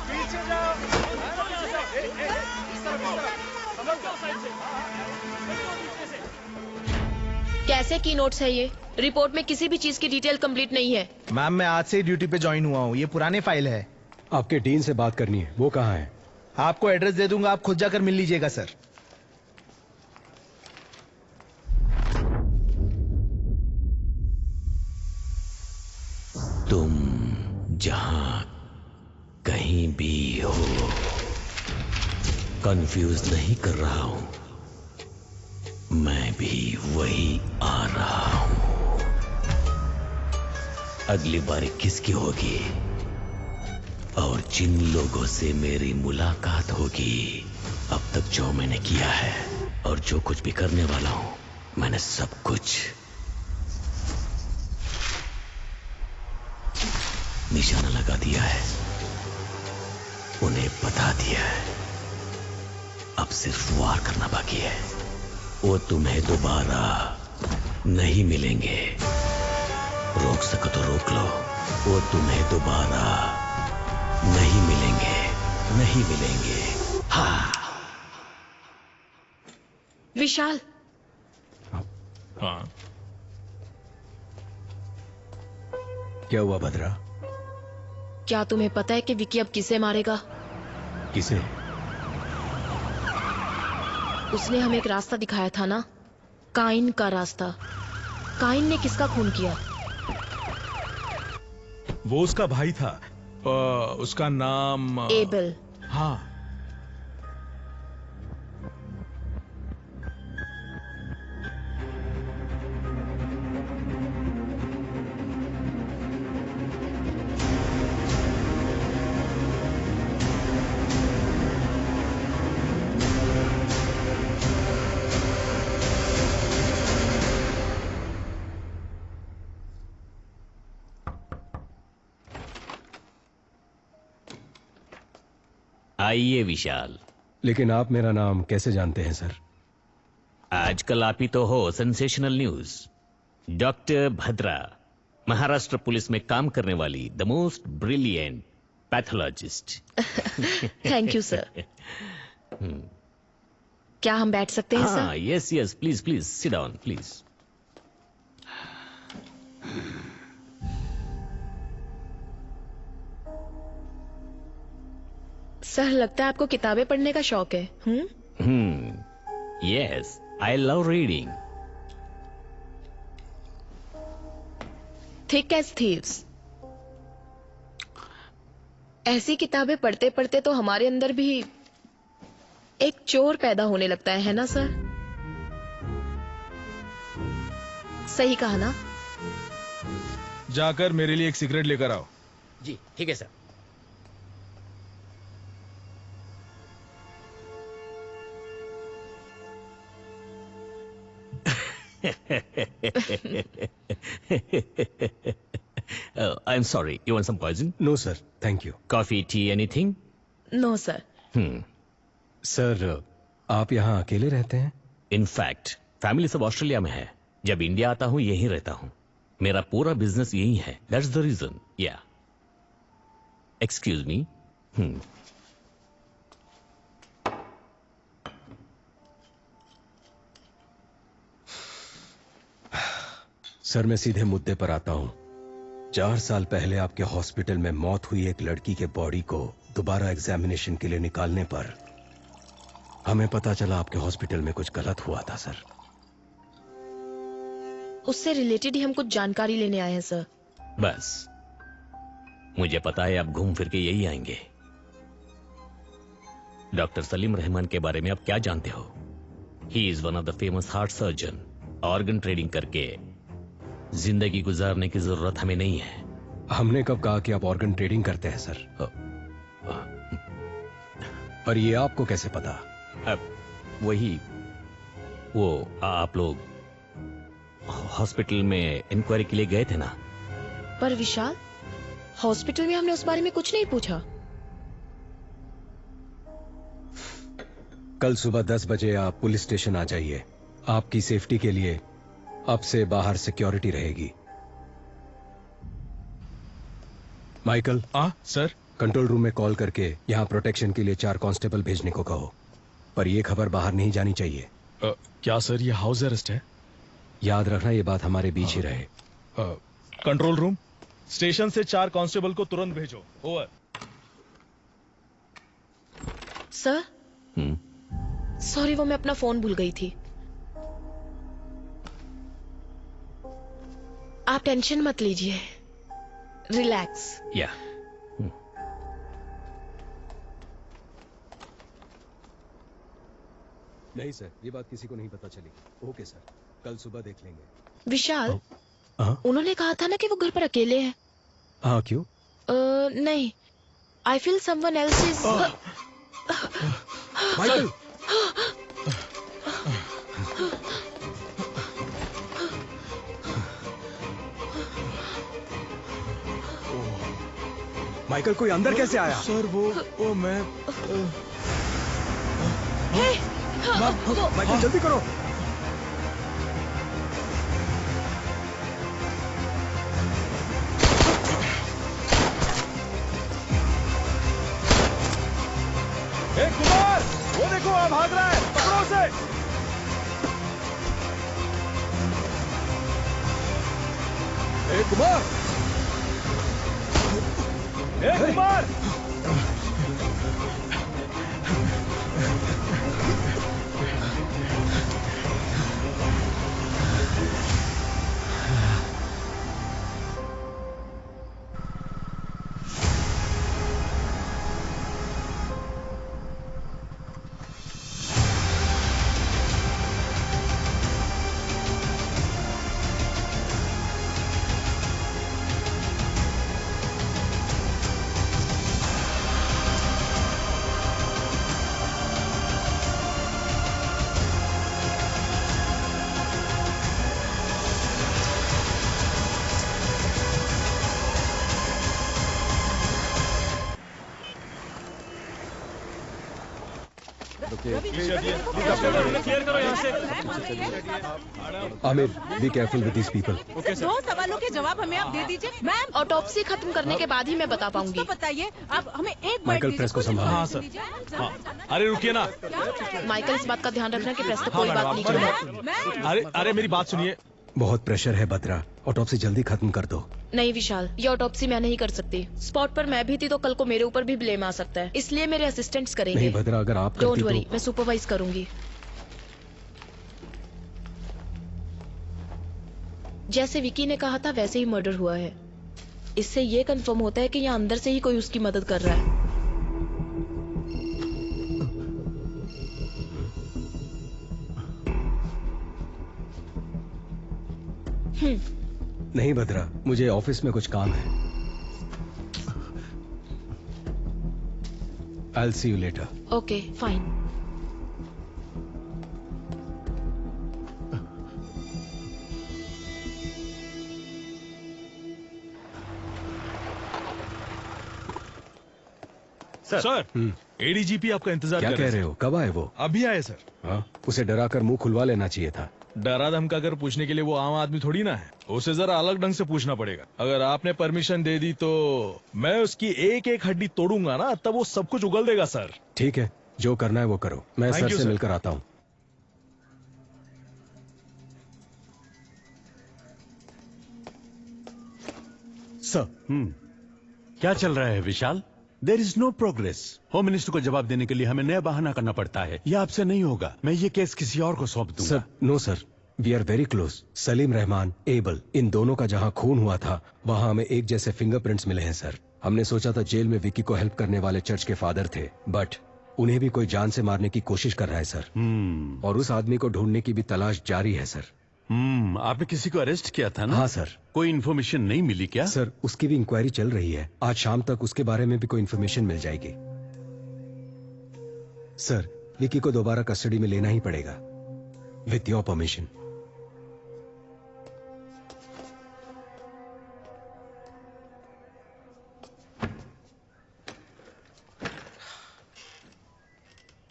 पीछे जाओ। कैसे की नोट्स है ये? रिपोर्ट में किसी भी चीज की डिटेल कंप्लीट नहीं है। मैम, मैं आज से ही ड्यूटी पे ज्वाइन हुआ हूँ। ये पुराने फाइल है। आपके डीन से बात करनी है, वो कहाँ है? आपको एड्रेस दे दूंगा, आप खुद जाकर मिल लीजिएगा सर। तुम जहां कहीं भी हो, कंफ्यूज नहीं कर रहा हूं। मैं भी वही आ रहा हूं। अगली बारी किसकी होगी और जिन लोगों से मेरी मुलाकात होगी, अब तक जो मैंने किया है और जो कुछ भी करने वाला हूं, मैंने सब कुछ निशाना लगा दिया है, उन्हें बता दिया है। अब सिर्फ वार करना बाकी है। वो तुम्हें दोबारा नहीं मिलेंगे। रोक सको तो रोक लो। वो तुम्हें दोबारा नहीं मिलेंगे, नहीं मिलेंगे। हाँ। विशाल। हाँ। क्या हुआ भद्रा? क्या तुम्हें पता है कि विकी अब किसे मारेगा? किसे? उसने हमें एक रास्ता दिखाया था ना, काइन का रास्ता। काइन ने किसका खून किया? वो उसका भाई था। उसका नाम एबल। हाँ। आइए विशाल। लेकिन आप मेरा नाम कैसे जानते हैं सर? आजकल आप ही तो हो sensational news. Doctor Bhadra, Maharashtra police में काम करने वाली the most brilliant pathologist. Thank you sir. क्या हम बैठ सकते हैं sir? Yes yes, please please sit down please. Sir लगता है आपको किताबें पढ़ने का शौक है। Yes, I love reading. Thick as thieves. ऐसी किताबें पढ़ते पढ़ते तो हमारे अंदर भी एक चोर पैदा होने लगता है ना सर? सही कहा ना? जाकर मेरे लिए एक सिगरेट लेकर आओ। जी ठीक है sir. I'm sorry. You want some poison? No, sir. Thank you. Coffee, tea, anything? No, sir. Sir, आप यहाँ अकेले रहते हैं? In fact, फैमिली सब ऑस्ट्रेलिया में है। जब इंडिया आता हूँ यहीं रहता हूँ। मेरा पूरा बिजनेस यही है। That's the reason. Yeah. Excuse me. Sir, मैं सीधे मुद्दे पर आता हूँ। 4 साल पहले आपके हॉस्पिटल में मौत हुई एक लड़की के बॉडी को दोबारा एग्जामिनेशन के लिए निकालने पर हमें पता चला आपके हॉस्पिटल में कुछ गलत हुआ था सर। उससे रिलेटेड ही हम कुछ जानकारी लेने आए हैं सर। बस मुझे पता है आप घूम फिर के यही आएंगे। डॉक्टर सलीम रहमान के बारे में आप क्या जानते हो? He is one of the famous heart surgeon. Organ trading करके जिंदगी गुजारने की जरूरत हमें नहीं है। हमने कब कहा कि आप ऑर्गन ट्रेडिंग करते हैं सर? पर ये आपको कैसे पता? वो आप लोग हॉस्पिटल में इंक्वायरी के लिए गए थे ना? पर विशाल, हॉस्पिटल में हमने उस बारे में कुछ नहीं पूछा। कल सुबह 10 बजे आप पुलिस स्टेशन आ जाइए। आपकी सेफ्टी के लिए अब से बाहर सिक्योरिटी रहेगी। माइकल। सर। कंट्रोल रूम में कॉल करके यहाँ प्रोटेक्शन के लिए 4 कांस्टेबल भेजने को कहो। पर यह खबर बाहर नहीं जानी चाहिए। क्या सर, ये हाउस अरेस्ट है? याद रखना, ये बात हमारे बीच ही रहे। कंट्रोल रूम, स्टेशन से 4 कांस्टेबल को तुरंत भेजो। ओवर। सर, सॉरी, वो मैं अपना फोन भूल गई थी। आप टेंशन मत लीजिए, रिलैक्स। या नहीं सर, ये बात किसी को नहीं पता चली। ओके सर, कल सुबह देख लेंगे। विशाल, उन्होंने कहा था ना कि वो घर पर अकेले हैं। हाँ, क्यों? नहीं, I feel someone else is. Michael, Michael, कोई अंदर कैसे आया? सर, वो मैं माइकल, जल्दी करो। कुमार, वो देखो, आप भाग रहा है, पकड़ो उसे। कुमार, कुमार। क्लियर करो यहाँ से। Aamir, be careful with these people. दो सवालों के जवाब हमें आप दे दीजिए। मैम, ऑटोप्सी खत्म करने के बाद ही मैं बता पाऊंगी। तो बताइए, आप हमें एक माइकल, प्रेस को संभालो। हाँ सर। हाँ। अरे रुकिए ना। माइकल, इस बात का ध्यान रखना कि प्रेस तक कोई बात नहीं करेगा। अरे मेरी बात सुनिए। बहुत प्रेशर है बद्रा, ऑटोप्सी जल्दी खत्म कर दो। नहीं विशाल, ये ऑटोप्सी मैं नहीं कर सकती। स्पॉट पर मैं भी थी तो कल को मेरे ऊपर भी ब्लेम आ सकता है, इसलिए मेरे असिस्टेंट्स करेंगे। नहीं भद्रा, अगर आप डोंट करती वरी, तो... मैं सुपरवाइज करूंगी। जैसे विकी ने कहा था वैसे ही मर्डर हुआ है। इससे ये कंफर्म होता है कि यहाँ अंदर से ही कोई उसकी मदद कर रहा है। नहीं भद्रा, मुझे ऑफिस में कुछ काम है। I'll see you later. Okay, fine. Sir, ADGP आपका इंतजार क्या कह रहे हो? कब आए वो? अभी आए सर। हाँ, उसे डराकर मुंह खुलवा लेना चाहिए था। डरा धमका कर पूछने के लिए वो आम आदमी थोड़ी ना है, उसे जरा अलग ढंग से पूछना पड़ेगा। अगर आपने परमिशन दे दी तो मैं उसकी एक एक हड्डी तोड़ूंगा ना, तब वो सब कुछ उगल देगा सर। ठीक है, जो करना है वो करो। मैं Thank सर you, से sir. मिलकर आता हूँ। सर, क्या चल रहा है Vishal? There is no progress. Home minister को जवाब देने के लिए हमें नया बहाना करना पड़ता है। यह आपसे नहीं होगा। मैं ये केस किसी और को सौंप दूंगा। Sir, no sir, we are very close. Salim Rahman, Abel, इन दोनों का जहाँ खून हुआ था वहाँ हमें एक जैसे फिंगरप्रिंट्स मिले हैं सर। हमने सोचा था जेल में विकी को हेल्प करने वाले चर्च के फादर थे, बट उन्हें भी कोई जान से मारने की कोशिश कर रहा है सर। और उस आदमी को ढूंढने की भी तलाश जारी है सर। आपने किसी को अरेस्ट किया था ना? हाँ सर। कोई इन्फॉर्मेशन नहीं मिली क्या? सर, उसकी भी इंक्वायरी चल रही है। आज शाम तक उसके बारे में भी कोई इन्फॉर्मेशन मिल जाएगी। सर, विकी को दोबारा कस्टडी में लेना ही पड़ेगा, विथ योर परमिशन।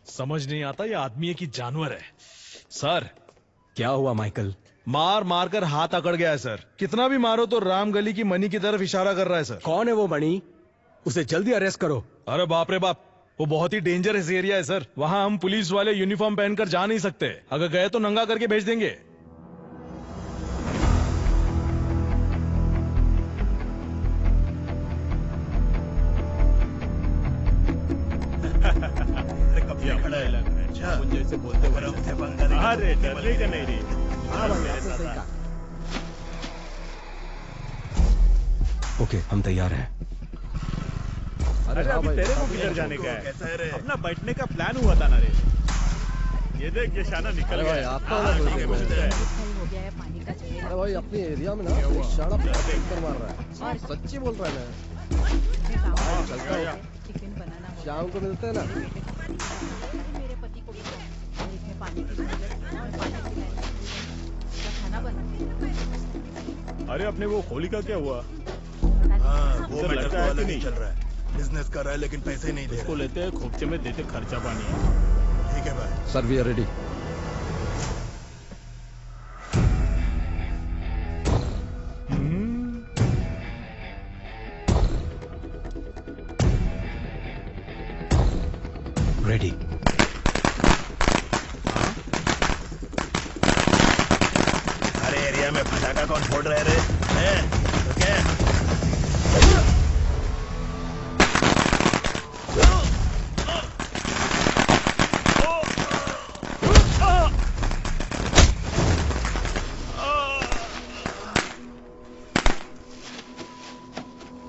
समझ नहीं आता ये आदमी है कि जानवर है। सर, क्या हुआ माइकल? मार मार कर हाथ अकड़ गया है सर। कितना भी मारो तो राम गली की मनी की तरफ इशारा कर रहा है सर। कौन है वो मणि? उसे जल्दी अरेस्ट करो। अरे बाप रे बाप, वो बहुत ही डेंजरस एरिया है सर। वहाँ हम पुलिस वाले यूनिफॉर्म पहनकर जा नहीं सकते। अगर गए तो नंगा करके भेज देंगे। जैसे बोलते अरे डरने का नहीं रे। ओके, हम तैयार हैं। अरे अभी तेरे को किधर जाने का है? अपना बैठने का प्लान हुआ था ना रे। ये देख ये शाना निकल गया। अरे भाई, अपने एरिया में ना शाना कर मार रहा है। सच्ची बोल रहा है ना। चलता है, शाम को मिलते हैं ना। मेरे पति को भी इसमें पानी खाना बना। अरे अपने वो होली का क्या हुआ? वो लगता है कि नहीं चल रहा है। बिजनेस कर रहा है लेकिन पैसे नहीं दे रहा। उसको लेते हैं, खोपचे में देते खर्चा पानी। ठीक है भाई। Sir, we are ready. Ready. अरे एरिया में पटाखा कौन फोड़ रहे रे? ओके।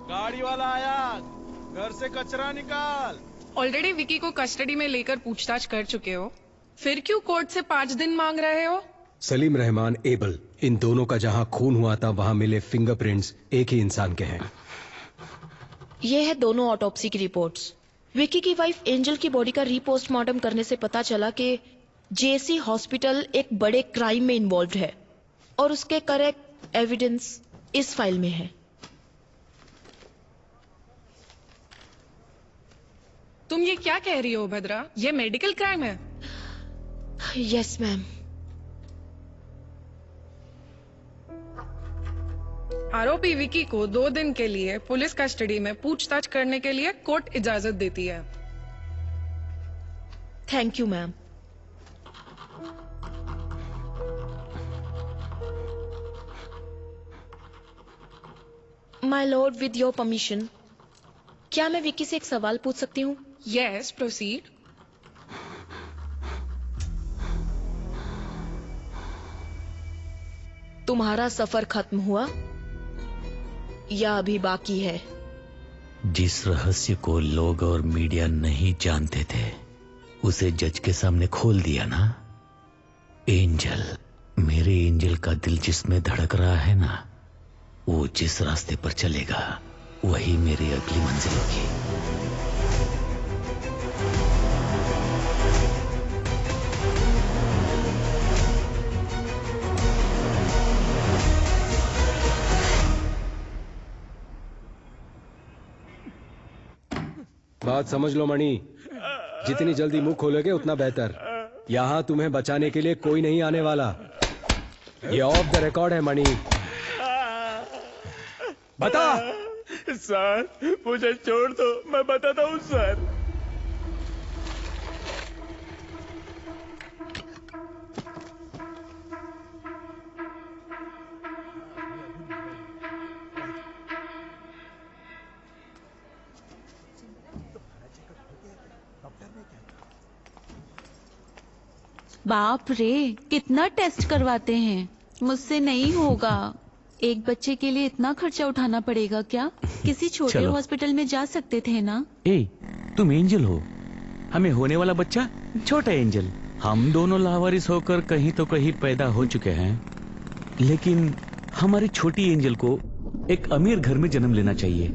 गाड़ी वाला आया, घर से कचरा निकाल। ऑलरेडी विकी को कस्टडी में लेकर पूछताछ कर चुके हो, फिर क्यों कोर्ट से 5 दिन मांग रहे हो? सलीम रहमान, एबल, इन दोनों का जहां खून हुआ था वहां मिले फिंगरप्रिंट्स एक ही इंसान के हैं। ये है दोनों ऑटोप्सी की रिपोर्ट्स। विकी की वाइफ एंजल की बॉडी का रीपोस्टमार्टम करने से पता चला कि जेसी हॉस्पिटल एक बड़े क्राइम में इन्वॉल्व है और उसके करेक्ट एविडेंस इस फाइल में है। तुम ये क्या कह रही हो भद्रा? ये मेडिकल क्राइम है। Yes ma'am. आरोपी विकी को 2 दिन के लिए पुलिस कस्टडी में पूछताछ करने के लिए कोर्ट इजाजत देती है। Thank you ma'am. My Lord, with your permission, क्या मैं विकी से एक सवाल पूछ सकती हूँ? Yes, proceed. तुम्हारा सफर खत्म हुआ या अभी बाकी है? जिस रहस्य को लोग और मीडिया नहीं जानते थे उसे जज के सामने खोल दिया ना। एंजल, मेरे एंजल का दिल जिसमें धड़क रहा है ना, वो जिस रास्ते पर चलेगा वही मेरी अगली मंजिल होगी। बात समझ लो मणि, जितनी जल्दी मुंह खोलोगे उतना बेहतर। यहाँ तुम्हें बचाने के लिए कोई नहीं आने वाला। ये ऑफ द रिकॉर्ड है मणि। बता। सर मुझे छोड़ दो, मैं बताता हूँ सर। बाप रे, कितना टेस्ट करवाते हैं। मुझसे नहीं होगा। एक बच्चे के लिए इतना खर्चा उठाना पड़ेगा क्या? किसी छोटे चलो। हॉस्पिटल में जा सकते थे ना। ए, तुम एंजल हो, हमें होने वाला बच्चा छोटा एंजल। हम दोनों लावारिस होकर कहीं तो कहीं पैदा हो चुके हैं, लेकिन हमारी छोटी एंजल को एक अमीर घर में जन्म लेना चाहिए।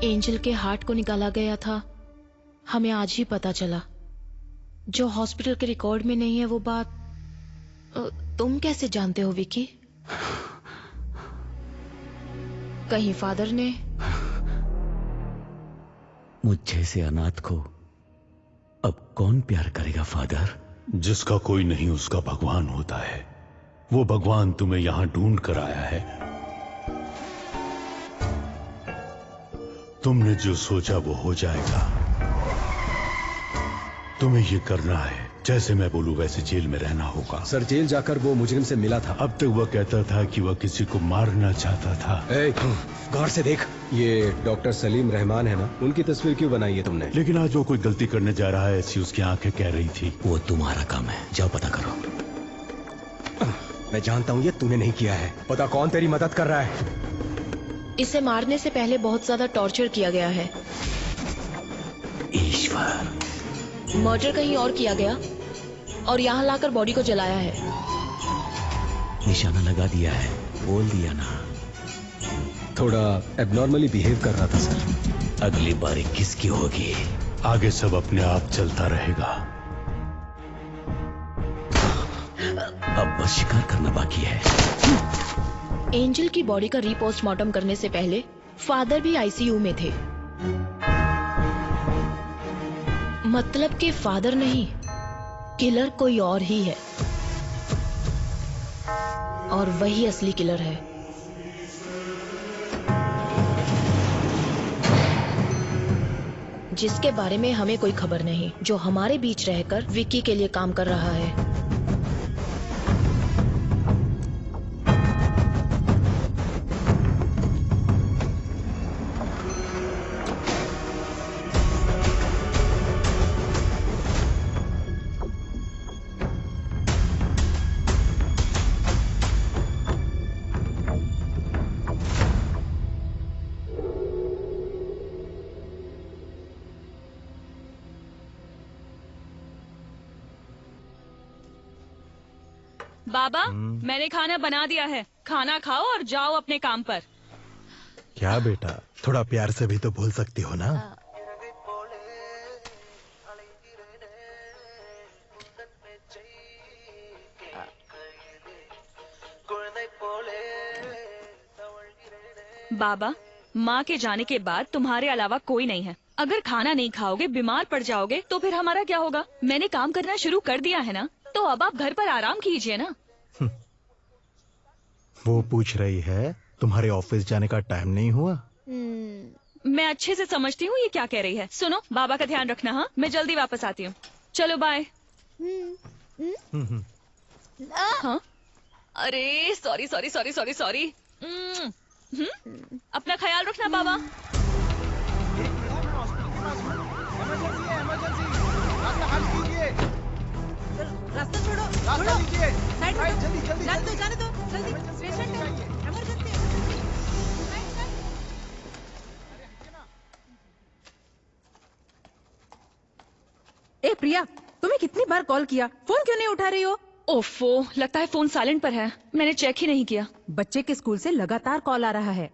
एंजल के हार्ट को निकाला गया था, हमें आज ही पता चला। जो हॉस्पिटल के रिकॉर्ड में नहीं है वो बात तुम कैसे जानते हो विकी? कहीं फादर ने? मुझ जैसे अनाथ को अब कौन प्यार करेगा फादर? जिसका कोई नहीं उसका भगवान होता है। वो भगवान तुम्हें यहां ढूंढ कर आया है। तुमने जो सोचा वो हो जाएगा। तुम्हें ये करना है, जैसे मैं बोलूं वैसे जेल में रहना होगा। सर, जेल जाकर वो मुजरिम से मिला था। अब तक वह कहता था कि वह किसी को मारना चाहता था। गौर से देख, ये डॉक्टर सलीम रहमान है ना, उनकी तस्वीर क्यों बनाई है तुमने? लेकिन आज वो कोई गलती करने जा रहा है, ऐसी उसकी आंखें कह रही थी। वो तुम्हारा काम है, जाओ पता करो। मैं जानता हूँ ये तूने नहीं किया है। पता कौन तेरी मदद कर रहा है? इसे मारने से पहले बहुत ज्यादा टॉर्चर किया गया है। ईश्वर। मर्डर कहीं और किया गया और यहाँ लाकर बॉडी को जलाया है। निशाना लगा दिया है, बोल दिया ना। थोड़ा एबनॉर्मली बिहेव कर रहा था सर। अगली बारी किसकी होगी? आगे सब अपने आप चलता रहेगा। अब बस शिकार करना बाकी है। एंजल की बॉडी का रीपोस्टमार्टम करने से पहले फादर भी आईसीयू में थे। मतलब कि फादर नहीं, किलर कोई और ही है और वही असली किलर है। जिसके बारे में हमें कोई खबर नहीं, जो हमारे बीच रहकर विक्की के लिए काम कर रहा है। बाबा, मैंने खाना बना दिया है। खाना खाओ और जाओ अपने काम पर। क्या बेटा, थोड़ा प्यार से भी तो बोल सकती हो ना। बाबा, माँ के जाने के बाद तुम्हारे अलावा कोई नहीं है। अगर खाना नहीं खाओगे, बीमार पड़ जाओगे तो फिर हमारा क्या होगा? मैंने काम करना शुरू कर दिया है ना, तो अब आप घर पर आराम कीजिए ना। वो पूछ रही है तुम्हारे ऑफिस जाने का टाइम नहीं हुआ? मैं अच्छे से समझती हूँ ये क्या कह रही है। सुनो, बाबा का ध्यान रखना। हाँ, मैं जल्दी वापस आती हूँ। चलो बाय। हाँ? अरे sorry sorry sorry sorry sorry. अपना ख्याल रखना बाबा। रास्ता छोड़ो, रास्ता लीजिए। जल्दी जल्दी जाने दो, जाने दो, जल्दी। पेशेंट है, इमरजेंसी है। ए प्रिया, तुम्हें कितनी बार कॉल किया, फोन क्यों नहीं उठा रही हो? ओफो, लगता है फोन साइलेंट पर है। मैंने चेक ही नहीं किया। बच्चे के स्कूल से लगातार कॉल आ रहा है।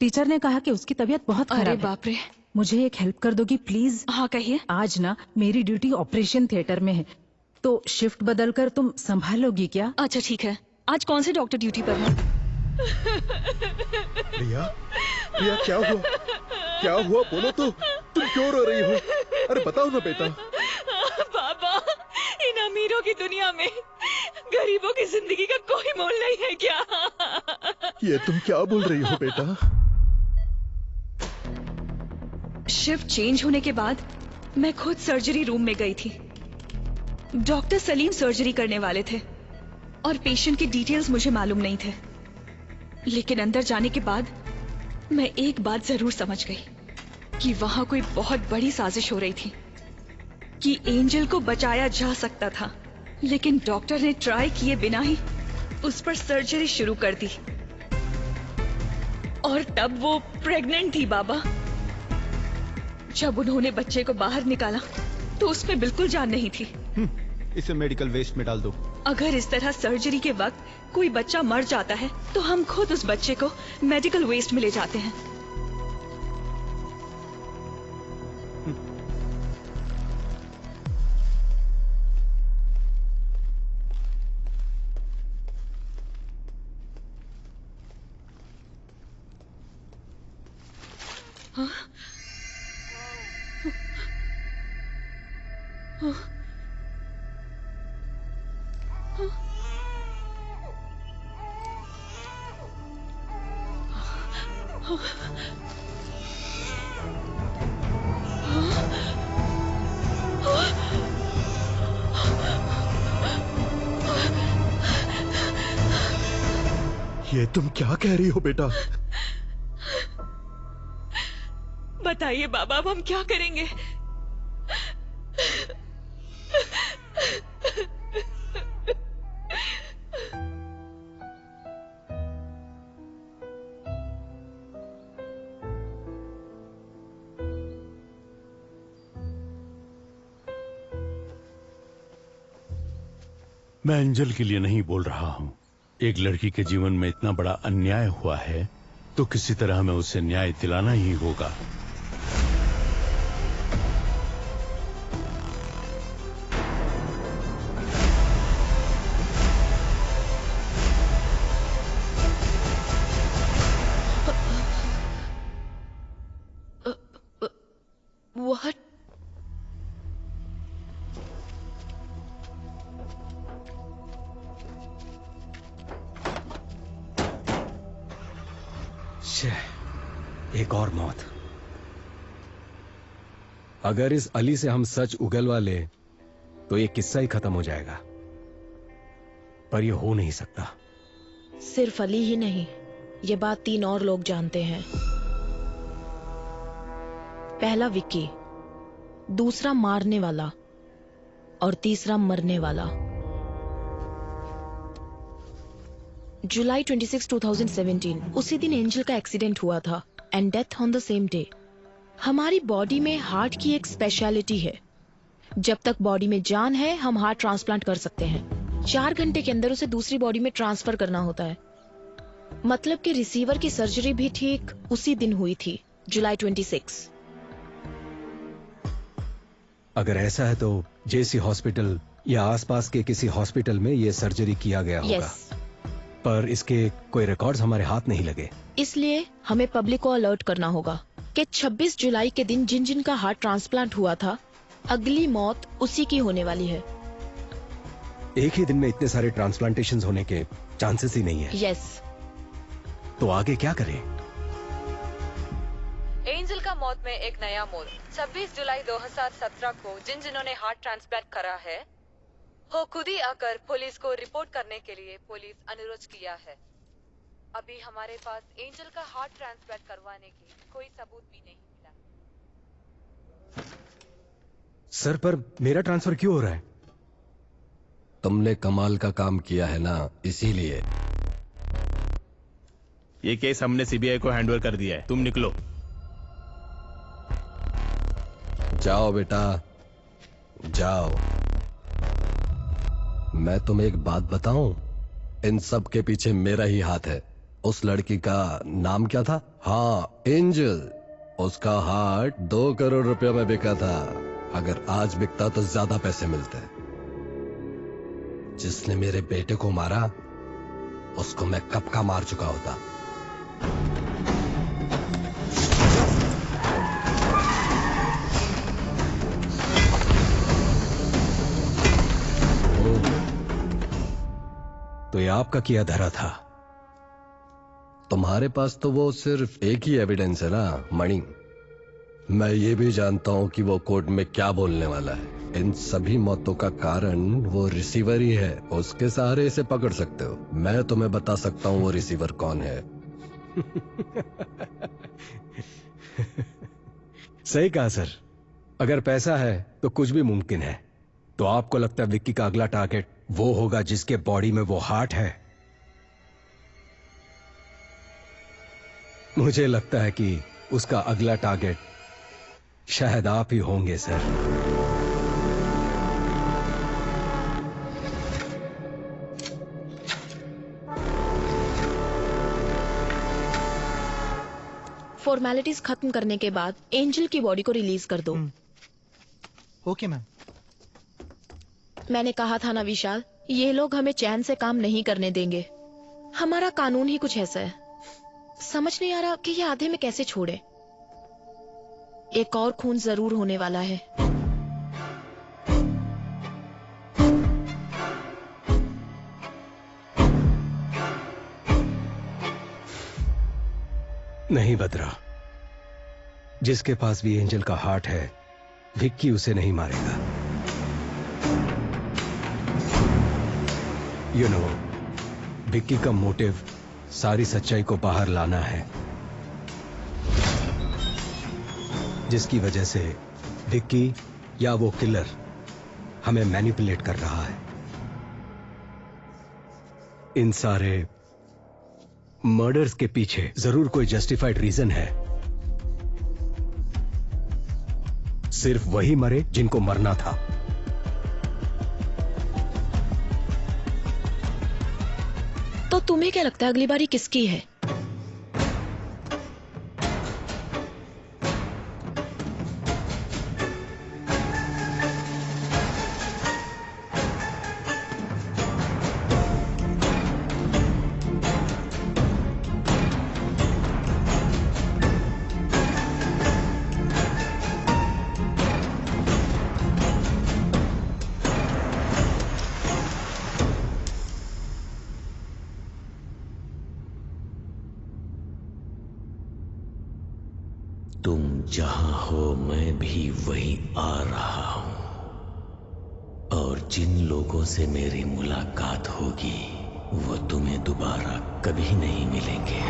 टीचर ने कहा कि उसकी तबीयत बहुत खराब है। अरे बाप रे। मुझे एक हेल्प कर दोगी प्लीज? हाँ कहिए। आज ना मेरी ड्यूटी ऑपरेशन थिएटर में है, तो शिफ्ट बदलकर तुम संभालोगी क्या? अच्छा ठीक है। आज कौन से डॉक्टर ड्यूटी पर है? प्रिया, प्रिया क्या हुआ? क्या हुआ बोलो तो। तुम क्यों रो रही हो? अरे बताओ ना बेटा। बाबा, इन अमीरों की दुनिया में गरीबों की जिंदगी का कोई मोल नहीं है क्या? ये तुम क्या बोल रही हो बेटा? शिफ्ट चेंज होने के बाद मैं खुद सर्जरी रूम में गई थी। डॉक्टर सलीम सर्जरी करने वाले थे और पेशेंट की डिटेल्स मुझे मालूम नहीं थे, लेकिन अंदर जाने के बाद मैं एक बात जरूर समझ गई कि वहां कोई बहुत बड़ी साजिश हो रही थी, कि एंजल को बचाया जा सकता था, लेकिन डॉक्टर ने ट्राई किए बिना ही उस पर सर्जरी शुरू कर दी। और तब वो प्रेग्नेंट थी बाबा। जब उन्होंने बच्चे को बाहर निकाला तो उसमें बिल्कुल जान नहीं थी। इसे मेडिकल वेस्ट में डाल दो। अगर इस तरह सर्जरी के वक्त कोई बच्चा मर जाता है तो हम खुद उस बच्चे को मेडिकल वेस्ट में ले जाते हैं। हाँ? हाँ? ये तुम क्या कह रही हो बेटा? बताइए बाबा, अब हम क्या करेंगे? मैं एंजल के लिए नहीं बोल रहा हूं। एक लड़की के जीवन में इतना बड़ा अन्याय हुआ है तो किसी तरह हमें उसे न्याय दिलाना ही होगा। What? एक और मौत। अगर इस अली से हम सच उगलवा ले तो ये किस्सा ही खत्म हो जाएगा, पर ये हो नहीं सकता। सिर्फ अली ही नहीं, ये बात 3 और लोग जानते हैं। पहला विक्की, दूसरा मारने वाला और तीसरा मरने वाला। जुलाई 26, 2017 उसी दिन एंजल का एक्सीडेंट हुआ था and death on the same day. हमारी बॉडी में हार्ट की एक स्पेशलिटी है, जब तक बॉडी में जान है हम हार्ट ट्रांसप्लांट कर सकते हैं। 4 घंटे के अंदर उसे दूसरी बॉडी में ट्रांसफर करना होता है। मतलब कि रिसीवर की सर्जरी भी ठीक उसी दिन हुई थी, जुलाई 26। अगर ऐसा है तो जेसी हॉस्पिटल या आसपास के किसी हॉस्पिटल में ये सर्जरी किया गया होगा। पर इसके कोई रिकॉर्ड्स हमारे हाथ नहीं लगे। इसलिए हमें पब्लिक को अलर्ट करना होगा कि 26 जुलाई के दिन जिन जिन का हार्ट ट्रांसप्लांट हुआ था, अगली मौत उसी की होने वाली है। एक ही दिन में इतने सारे ट्रांसप्लांटेशंस होने के चांसेस ही नहीं है। यस। तो आगे क्या करें? एंजल का मौत में एक नया मोड़। 26 जुलाई 2017 को जिन्होंने हार्ट ट्रांसप्लांट करा है वो खुद ही आकर पुलिस को रिपोर्ट करने के लिए पुलिस अनुरोध किया है। अभी हमारे पास एंजल का हार्ट ट्रांसप्लांट करवाने की कोई सबूत भी नहीं मिला। सर, पर मेरा ट्रांसफर क्यों हो रहा है? तुमने कमाल का काम किया है ना, इसीलिए। ये केस हमने सीबीआई को हैंडओवर कर दिया है, तुम निकलो। जाओ बेटा, जाओ। मैं तुम्हें एक बात बताऊं, इन सब के पीछे मेरा ही हाथ है। उस लड़की का नाम क्या था? हाँ, एंजल। उसका हार्ट 2 करोड़ रुपए में बिका था। अगर आज बिकता तो ज्यादा पैसे मिलते। जिसने मेरे बेटे को मारा उसको मैं कब का मार चुका होता। तो ये आपका किया धरा था। तुम्हारे पास तो वो सिर्फ एक ही एविडेंस है ना, मणि। मैं ये भी जानता हूं कि वो कोर्ट में क्या बोलने वाला है। इन सभी मौतों का कारण वो रिसीवर ही है। उसके सहारे इसे पकड़ सकते हो। मैं तुम्हें बता सकता हूं वो रिसीवर कौन है। सही कहा सर। अगर पैसा है तो कुछ भी मुमकिन है। तो आपको लगता है विक्की का अगला टारगेट वो होगा जिसके बॉडी में वो हार्ट है? मुझे लगता है कि उसका अगला टारगेट शायद आप ही होंगे सर। फॉर्मेलिटीज खत्म करने के बाद एंजल की बॉडी को रिलीज कर दो। Okay ma'am. मैंने कहा था ना विशाल, ये लोग हमें चैन से काम नहीं करने देंगे। हमारा कानून ही कुछ ऐसा है। समझ नहीं आ रहा कि ये आधे में कैसे छोड़े। एक और खून जरूर होने वाला है। नहीं बदरा, जिसके पास भी एंजल का हार्ट है, विक्की उसे नहीं मारेगा। यू नो, विक्की का मोटिव सारी सच्चाई को बाहर लाना है, जिसकी वजह से विक्की या वो किलर हमें मैनिपुलेट कर रहा है। इन सारे मर्डर्स के पीछे जरूर कोई जस्टिफाइड रीजन है। सिर्फ वही मरे जिनको मरना था। तुम्हें क्या लगता है अगली बारी किसकी है? तुम जहां हो मैं भी वहीं आ रहा हूं, और जिन लोगों से मेरी मुलाकात होगी वो तुम्हें दोबारा कभी नहीं मिलेंगे।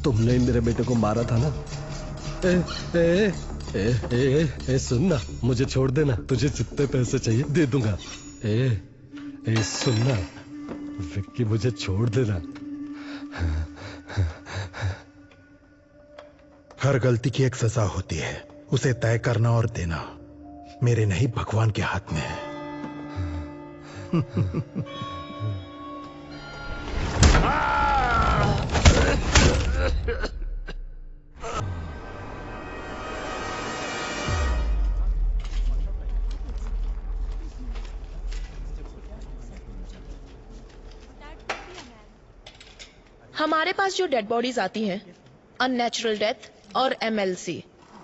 तुमने मेरे बेटे को मारा था ना? सुन ना, मुझे छोड़ देना, तुझे जितने पैसे चाहिए दे दूंगा। सुन ना विक्की, मुझे छोड़ देना। हर गलती की एक सजा होती है, उसे तय करना और देना मेरे नहीं भगवान के हाथ में है। हमारे पास जो डेड बॉडीज आती हैं, अननेचुरल डेथ और MLC,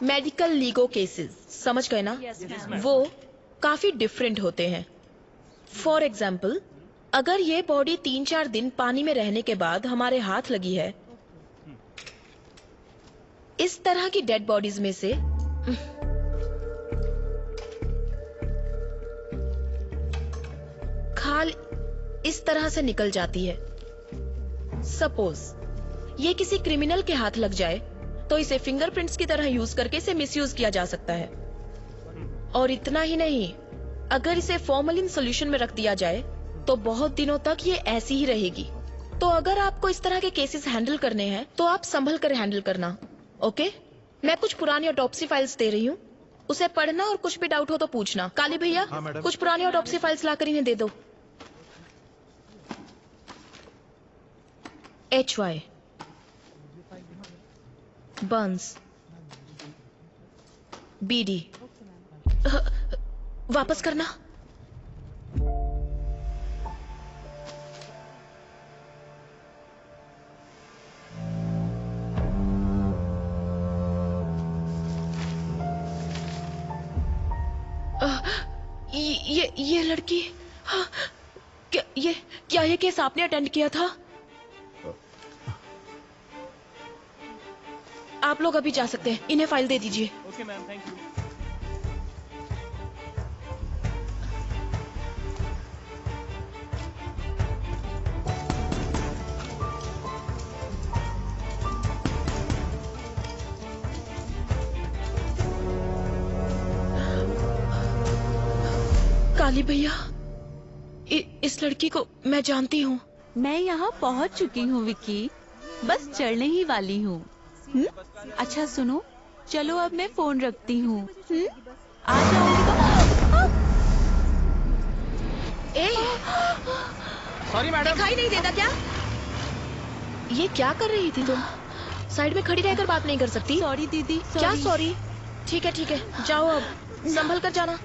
मेडिकल लीगो केसेस, समझ गए ना? वो काफी डिफरेंट होते हैं। फॉर एग्जाम्पल, अगर ये बॉडी 3-4 दिन पानी में रहने के बाद हमारे हाथ लगी है, इस तरह की डेड बॉडीज में से खाल इस तरह से निकल जाती है। सपोज ये किसी क्रिमिनल के हाथ लग जाए तो इसे फिंगरप्रिंट्स की तरह यूज करके इसे मिसयूज किया जा सकता है। और इतना ही नहीं, अगर इसे फॉर्मलिन सॉल्यूशन में रख दिया जाए तो बहुत दिनों तक ये ऐसी ही रहेगी। तो अगर आपको इस तरह के केसेस हैंडल करने हैं तो आप संभल कर हैंडल करना, ओके? मैं कुछ पुरानी ऑटोप्सी फाइल्स दे रही हूँ, उसे पढ़ना और कुछ भी डाउट हो तो पूछना। काली भैया, कुछ पुरानी ऑटोप्सी फाइल्स लाकर इन्हें दे दो। HY बर्न्स, BD वापस करना। ये लड़की, क्या ये केस आपने अटेंड किया था? आप लोग अभी जा सकते हैं, इन्हें फाइल दे दीजिए। Okay ma'am, thank you. Kali भैया, इस लड़की को मैं जानती हूँ। मैं यहाँ पहुँच चुकी हूँ विक्की, बस चढ़ने ही वाली हूँ। अच्छा सुनो, चलो अब मैं फोन रखती हूँ। आ जाओगी तो। सॉरी मैडम, दिखाई नहीं देता क्या? ये क्या कर रही थी तुम? साइड में खड़ी रहकर बात नहीं कर सकती? सॉरी दीदी। क्या सॉरी? ठीक है, जाओ अब, संभल कर जाना।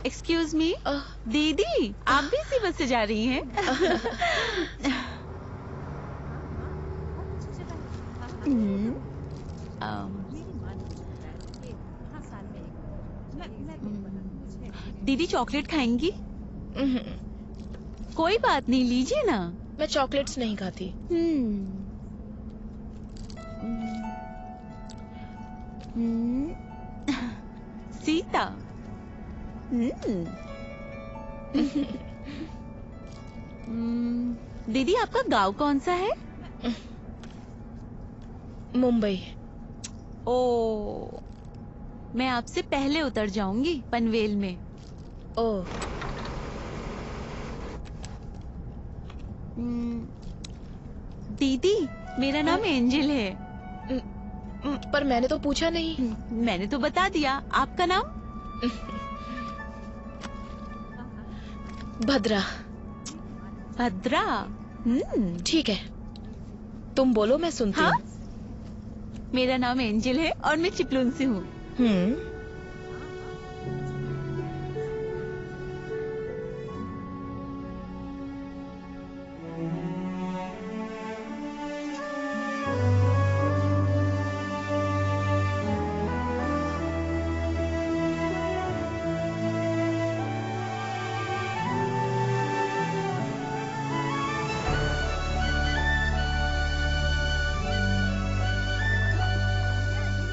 एक्सक्यूज मी दीदी, आप भी इसी बस से जा रही हैं? दीदी चॉकलेट खाएंगी? कोई बात नहीं, लीजिए ना। मैं चॉकलेट्स नहीं खाती। सीता। दीदी आपका गांव कौन सा है? मुंबई। ओ, मैं आपसे पहले उतर जाऊंगी पनवेल में। ओह। दीदी, मेरा नाम एंजल है। पर मैंने तो पूछा नहीं। मैंने तो बता दिया। आपका नाम? भद्रा। भद्रा? ठीक है, तुम बोलो, मैं सुनती हूँ। मेरा नाम एंजल है और मैं चिपलून से हूँ।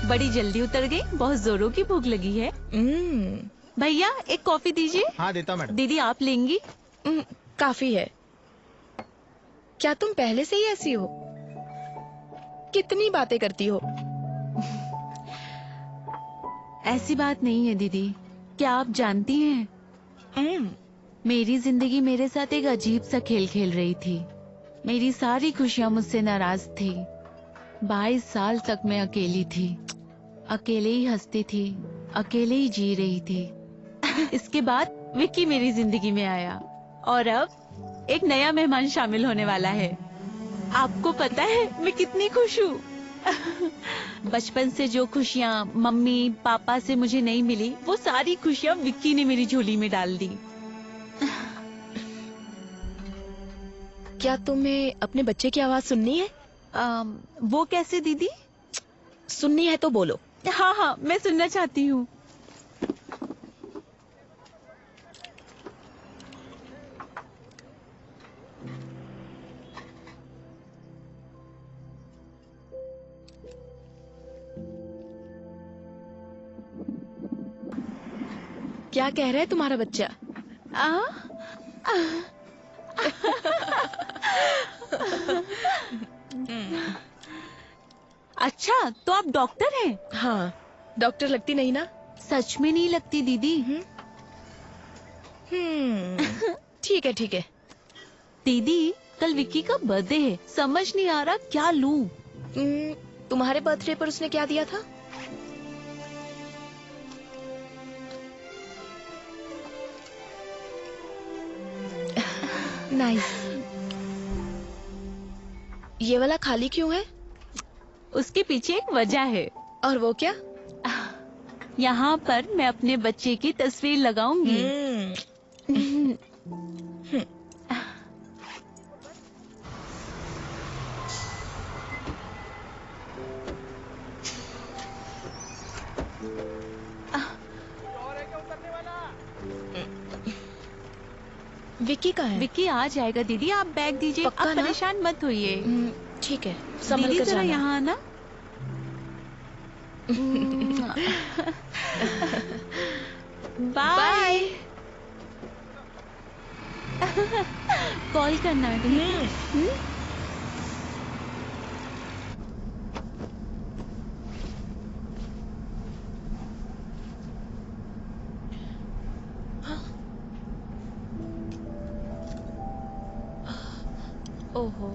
बड़ी जल्दी उतर गई, बहुत जोरों की भूख लगी है। भैया एक कॉफी दीजिए। हाँ देता मैडम। दीदी आप लेंगी? काफी है। क्या तुम पहले से ही ऐसी हो? कितनी बातें करती हो? ऐसी बात नहीं है दीदी। क्या आप जानती हैं, मेरी जिंदगी मेरे साथ एक अजीब सा खेल खेल रही थी। मेरी सारी खुशियां मुझसे नाराज थी। 22 साल तक मैं अकेली थी, अकेले ही हंसती थी, अकेले ही जी रही थी। इसके बाद विक्की मेरी जिंदगी में आया और अब एक नया मेहमान शामिल होने वाला है। आपको पता है मैं कितनी खुश हूँ। बचपन से जो खुशियाँ मम्मी पापा से मुझे नहीं मिली, वो सारी खुशियाँ विक्की ने मेरी झोली में डाल दी। क्या तुम्हें अपने बच्चे की आवाज सुननी है? वो कैसे दीदी? सुननी है तो बोलो। हाँ हाँ, मैं सुनना चाहती हूँ। क्या कह रहा है तुम्हारा बच्चा? अच्छा, तो आप डॉक्टर हैं? हाँ, डॉक्टर लगती नहीं ना? सच में नहीं लगती दीदी। ठीक है ठीक है। दीदी, कल विक्की का बर्थडे है, समझ नहीं आ रहा क्या लूं। तुम्हारे बर्थडे पर उसने क्या दिया था? नाइस। ये वाला खाली क्यों है? उसके पीछे एक वजह है। और वो क्या? यहाँ पर मैं अपने बच्चे की तस्वीर लगाऊंगी। विक्की का है? विक्की आ जाएगा दीदी, आप बैग दीजिए। आप परेशान मत होइए। ठीक है, संभल दीदी कर जरा जाना। यहाँ आना। बाय। कॉल करना है। ओहो।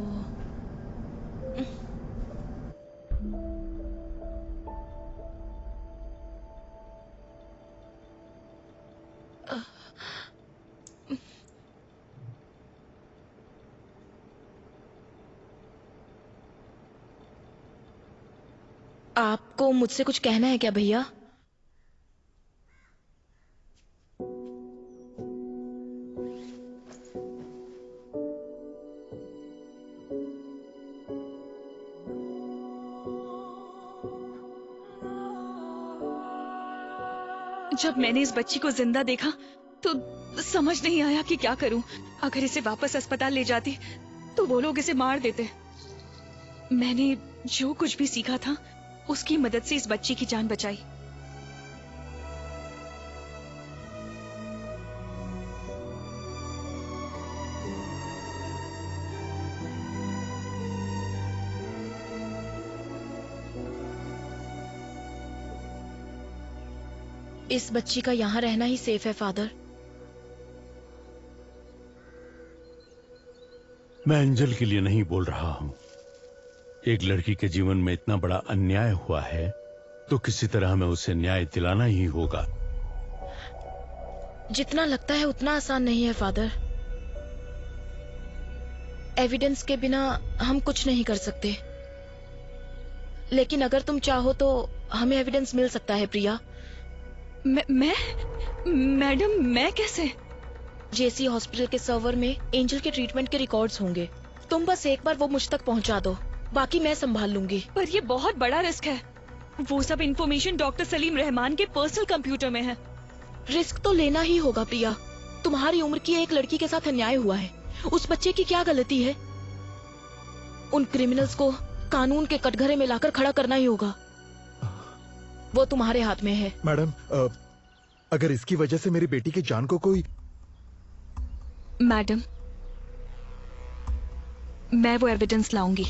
आपको मुझसे कुछ कहना है क्या भैया? जब मैंने इस बच्ची को जिंदा देखा तो समझ नहीं आया कि क्या करूं। अगर इसे वापस अस्पताल ले जाती तो वो लोग इसे मार देते। मैंने जो कुछ भी सीखा था उसकी मदद से इस बच्ची की जान बचाई। इस बच्ची का यहाँ रहना ही सेफ है फादर। मैं अंजल के लिए नहीं बोल रहा हूं। एक लड़की के जीवन में इतना बड़ा अन्याय हुआ है तो किसी तरह हमें उसे न्याय दिलाना ही होगा। जितना लगता है उतना आसान नहीं है फादर। एविडेंस के बिना हम कुछ नहीं कर सकते, लेकिन अगर तुम चाहो तो हमें एविडेंस मिल सकता है प्रिया। मैडम मैं कैसे? जेसी हॉस्पिटल के सर्वर में एंजल के ट्रीटमेंट के रिकॉर्ड्स होंगे। तुम बस एक बार वो मुझ तक पहुंचा दो, बाकी मैं संभाल लूंगी। पर ये बहुत बड़ा रिस्क है। वो सब इंफॉर्मेशन डॉक्टर सलीम रहमान के पर्सनल कंप्यूटर में है। रिस्क तो लेना ही होगा प्रिया। तुम्हारी उम्र की एक लड़की के साथ अन्याय हुआ है। उस बच्चे की क्या गलती है? उन क्रिमिनल्स को कानून के कटघरे में लाकर खड़ा करना ही होगा। वो तुम्हारे हाथ में है। मैडम, अगर इसकी वजह से मेरी बेटी की जान को कोई... मैडम, मैं वो एविडेंस लाऊंगी।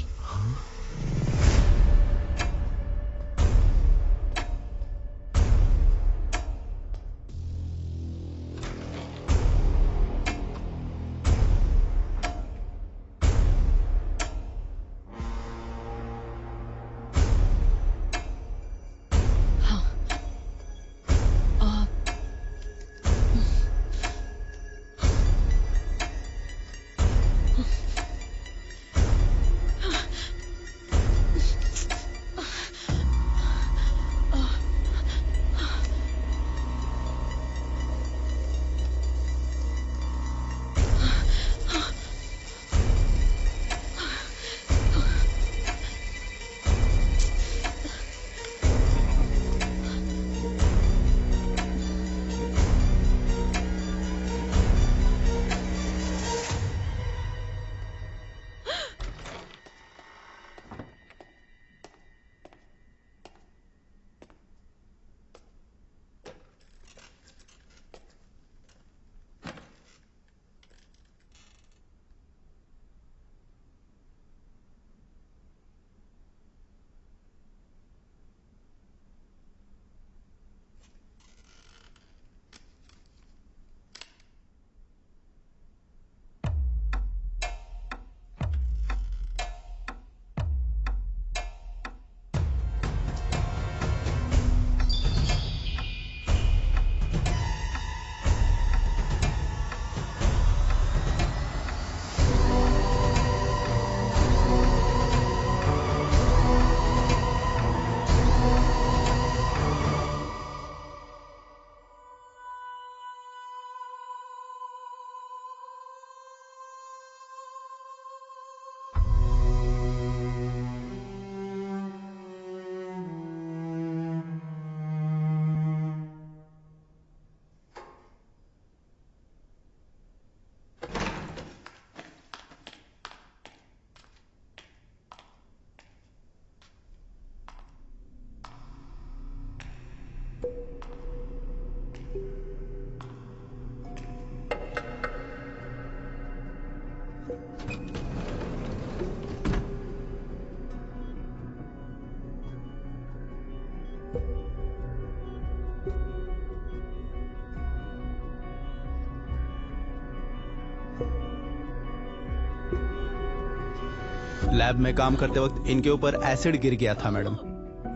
लैब में काम करते वक्त इनके ऊपर एसिड गिर गया था मैडम।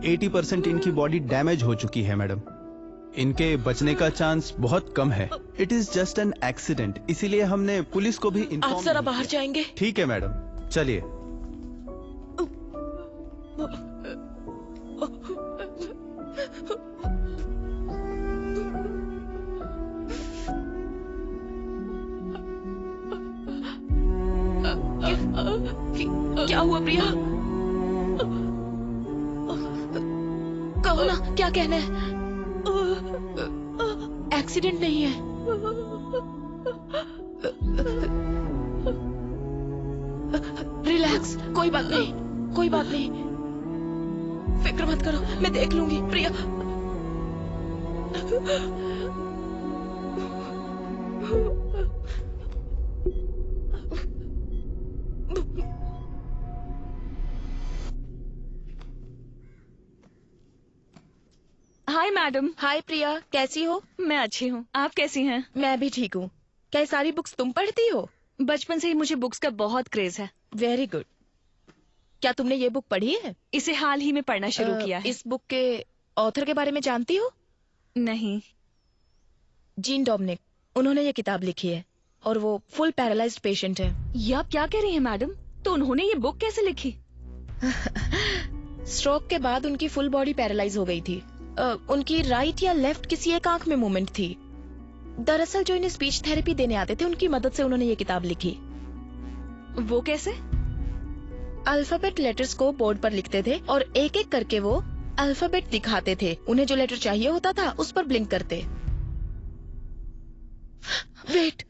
80% इनकी बॉडी डैमेज हो चुकी है मैडम। इनके बचने का चांस बहुत कम है। It is just an accident, इसीलिए हमने पुलिस को भी इन्फॉर्म। आप जरा बाहर जाएंगे? ठीक है मैडम, चलिए। क्या हुआ प्रिया? कहो ना, क्या कहना है? एक्सीडेंट नहीं है। रिलैक्स, कोई बात नहीं, कोई बात नहीं, फिक्र मत करो, मैं देख लूंगी प्रिया। हाय हाय मैडम। हाय प्रिया, कैसी हो? मैं अच्छी हूँ, आप कैसी हैं? मैं भी ठीक हूँ। क्या सारी बुक्स तुम पढ़ती हो? बचपन से ही मुझे बुक्स का बहुत क्रेज है। Very good. क्या तुमने ये बुक पढ़ी है? इसे हाल ही में पढ़ना शुरू किया है। इस बुक के ऑथर के बारे में जानती हो? नहीं। जीन डोमिनिक, उन्होंने ये किताब लिखी है और वो फुल पैरालाइज्ड पेशेंट है। ये आप क्या कह रही हैं मैडम? तो उन्होंने ये बुक कैसे लिखी? स्ट्रोक के बाद उनकी फुल बॉडी पैरालाइज हो गई थी। उनकी राइट या लेफ्ट किसी एक आंख में मूवमेंट थी। दरअसल जो इन्हें स्पीच थेरेपी देने आते थे उनकी मदद से उन्होंने ये किताब लिखी। वो कैसे? अल्फाबेट लेटर्स को बोर्ड पर लिखते थे और एक एक करके वो अल्फाबेट दिखाते थे। उन्हें जो लेटर चाहिए होता था उस पर ब्लिंक करते। वेट,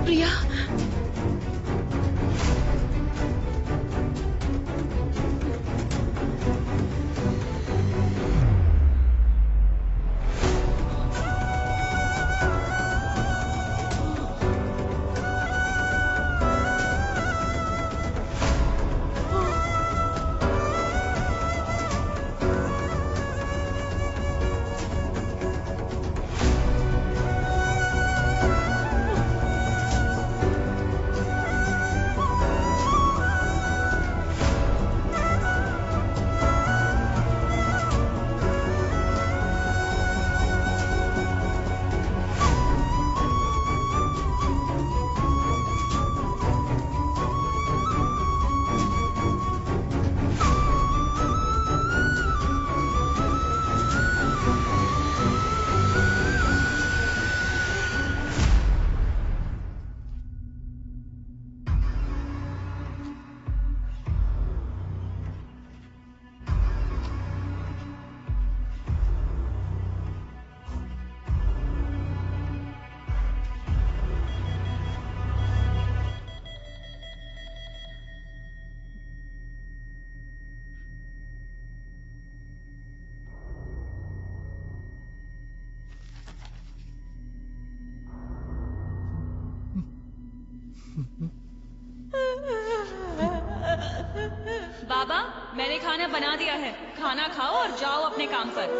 प्रिया, बाबा, मैंने खाना बना दिया है। खाना खाओ और जाओ अपने काम पर।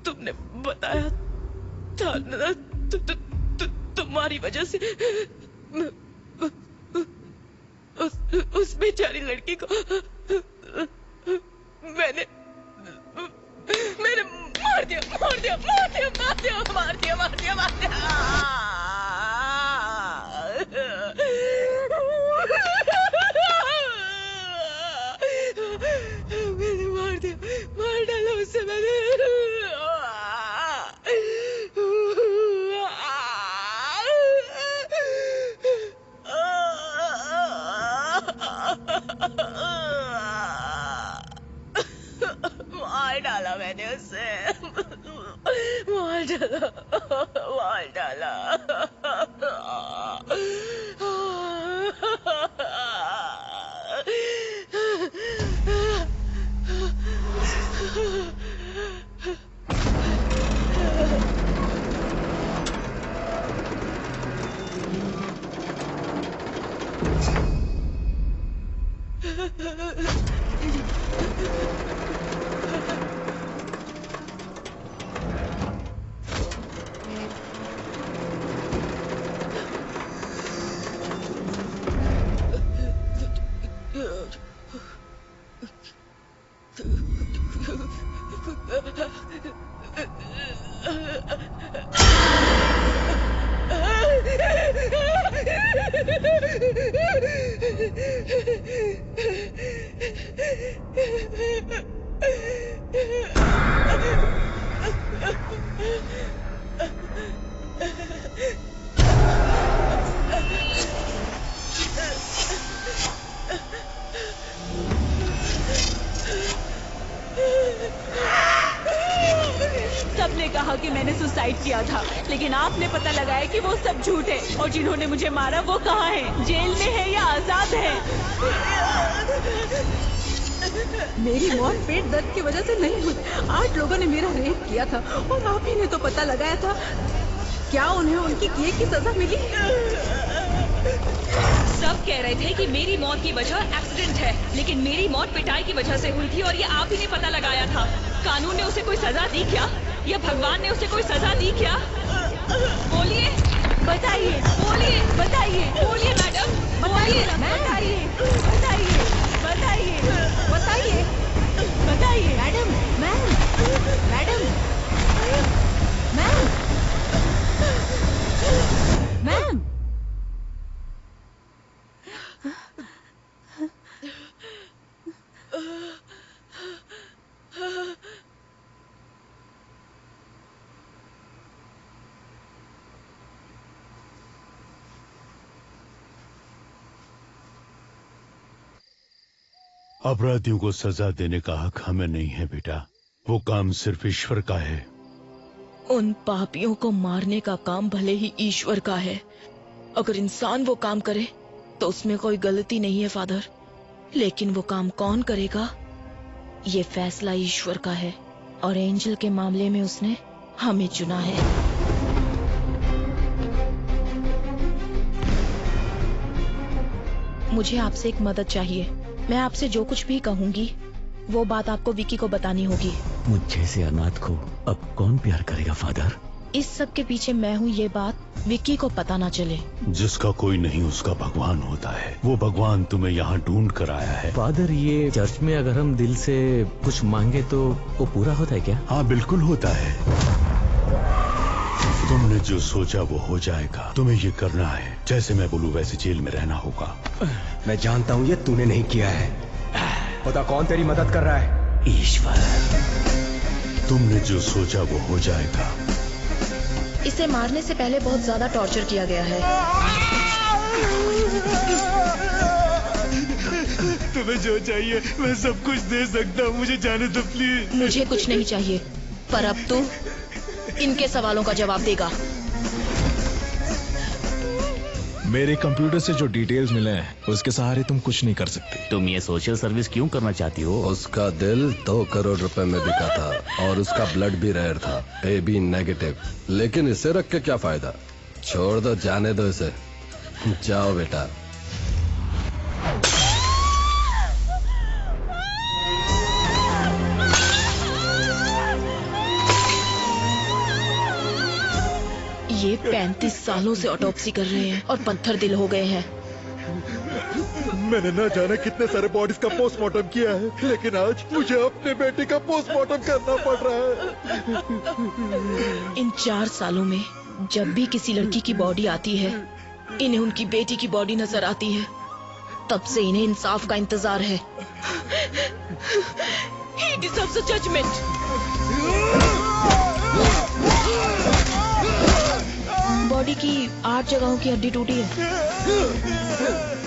तुमने बताया था ना, तुम्हारी वजह से उस बेचारी लड़की को मैंने मार दिया। मार डाला उससे मैंने। मार डाला मैंने उसे। मार डाला। सबने कहा कि मैंने सुसाइड किया था, लेकिन आपने पता लगाया कि वो सब झूठ है। और जिन्होंने मुझे मारा वो कहाँ है? जेल में है या आजाद है? मेरी मौत पेट दर्द की वजह से नहीं हुई। 8 लोगों ने मेरा रेप किया था और आप ही ने तो पता लगाया था। क्या उन्हें उनकी किए की सजा मिली? सब कह रहे थे कि मेरी मौत की वजह एक्सीडेंट है, लेकिन मेरी मौत पिटाई की वजह से हुई थी और ये आप ही ने पता लगाया था। कानून ने उसे कोई सजा दी क्या, या भगवान ने उसे कोई सजा दी क्या? बोलिए, बताइए, बोलिए, बताइए, बोलिए मैडम, बताइए, बताइए, बताइए, बताइए, बताइए, बताइए, madam, ma'am, madam, ma'am, ma'am. अपराधियों को सजा देने का हक हमें नहीं है बेटा, वो काम सिर्फ ईश्वर का है। उन पापियों को मारने का काम भले ही ईश्वर का है। अगर इंसान वो काम करे तो उसमें कोई गलती नहीं है फादर, लेकिन वो काम कौन करेगा ये फैसला ईश्वर का है, और एंजल के मामले में उसने हमें चुना है। मुझे आपसे एक मदद चाहिए। मैं आपसे जो कुछ भी कहूंगी वो बात आपको विकी को बतानी होगी। मुझ जैसे अनाथ को अब कौन प्यार करेगा फादर? इस सब के पीछे मैं हूँ, ये बात विकी को पता ना चले। जिसका कोई नहीं उसका भगवान होता है। वो भगवान तुम्हें यहाँ ढूंढ कर आया है। फादर, ये चर्च में अगर हम दिल से कुछ मांगे तो वो पूरा होता है क्या? हाँ बिल्कुल होता है। तुमने जो सोचा वो हो जाएगा। तुम्हें ये करना है, जैसे मैं बोलूँ वैसे जेल में रहना होगा। मैं जानता हूँ ये तूने नहीं किया है। पता कौन तेरी मदद कर रहा है? ईश्वर। तुमने जो सोचा वो हो जाएगा। इसे मारने से पहले बहुत ज्यादा टॉर्चर किया गया है। तुम्हें जो चाहिए मैं सब कुछ दे सकता हूँ, मुझे जाने दो प्लीज। मुझे कुछ नहीं चाहिए, पर अब तू इनके सवालों का जवाब देगा। मेरे कंप्यूटर से जो डिटेल्स मिले हैं उसके सहारे तुम कुछ नहीं कर सकती। तुम ये सोशल सर्विस क्यों करना चाहती हो? उसका दिल 2 करोड़ रुपए में बिका था और उसका ब्लड भी रेयर था, AB नेगेटिव। लेकिन इसे रख के क्या फायदा? छोड़ दो, जाने दो इसे। जाओ बेटा। ये 35 सालों से ऑटोप्सी कर रहे हैं और पत्थर दिल हो गए हैं। मैंने ना जाने कितने सारे बॉडीज का पोस्टमार्टम किया है, लेकिन आज मुझे अपने बेटे का पोस्टमार्टम करना पड़ रहा है। इन 4 सालों में जब भी किसी लड़की की बॉडी आती है, इन्हें उनकी बेटी की बॉडी नजर आती है। तब से इन्हें इंसाफ का इंतजार है। He deserves a judgment. Body की 8 जगहों की हड्डी टूटी है।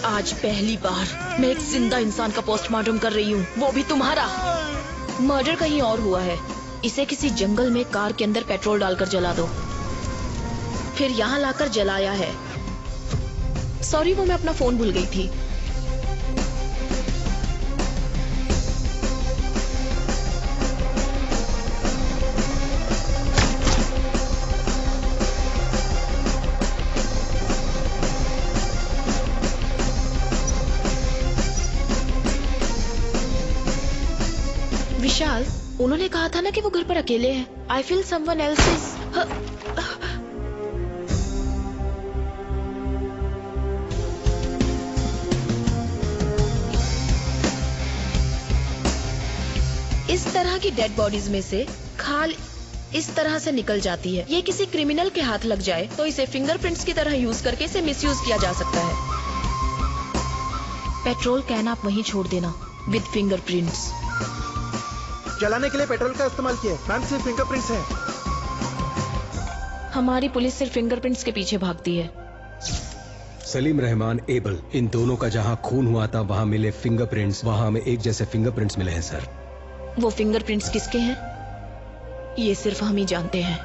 आज पहली बार मैं एक जिंदा इंसान का पोस्टमार्टम कर रही हूँ, वो भी तुम्हारा। मर्डर कहीं और हुआ है। इसे किसी जंगल में कार के अंदर पेट्रोल डालकर जला दो, फिर यहाँ लाकर जलाया है। सॉरी, वो मैं अपना फोन भूल गई थी। विशाल, उन्होंने कहा था ना कि वो घर पर अकेले हैं। I feel someone else is. इस तरह की डेड बॉडीज में से खाल इस तरह से निकल जाती है। ये किसी क्रिमिनल के हाथ लग जाए तो इसे फिंगरप्रिंट्स की तरह यूज करके इसे मिसयूज किया जा सकता है। पेट्रोल कैन आप वहीं छोड़ देना विद फिंगरप्रिंट्स। जलाने के लिए पेट्रोल का इस्तेमाल किया मैम, सिर्फ फिंगरप्रिंट्स हैं। हमारी पुलिस सिर्फ फिंगरप्रिंट्स के पीछे भागती है। सलीम रहमान, एबल, इन दोनों का जहां खून हुआ था वहां मिले फिंगरप्रिंट्स, वहां हमें एक जैसे फिंगरप्रिंट्स मिले हैं सर। वो फिंगरप्रिंट्स किसके हैं ये सिर्फ हम ही जानते हैं।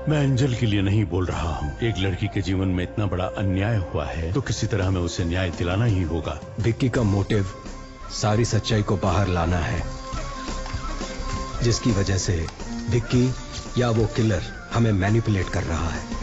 मैं एंजल के लिए नहीं बोल रहा हूँ। एक लड़की के जीवन में इतना बड़ा अन्याय हुआ है तो किसी तरह हमें उसे न्याय दिलाना ही होगा। विक्की का मोटिव सारी सच्चाई को बाहर लाना है, जिसकी वजह से विक्की या वो किलर हमें मैनिपुलेट कर रहा है।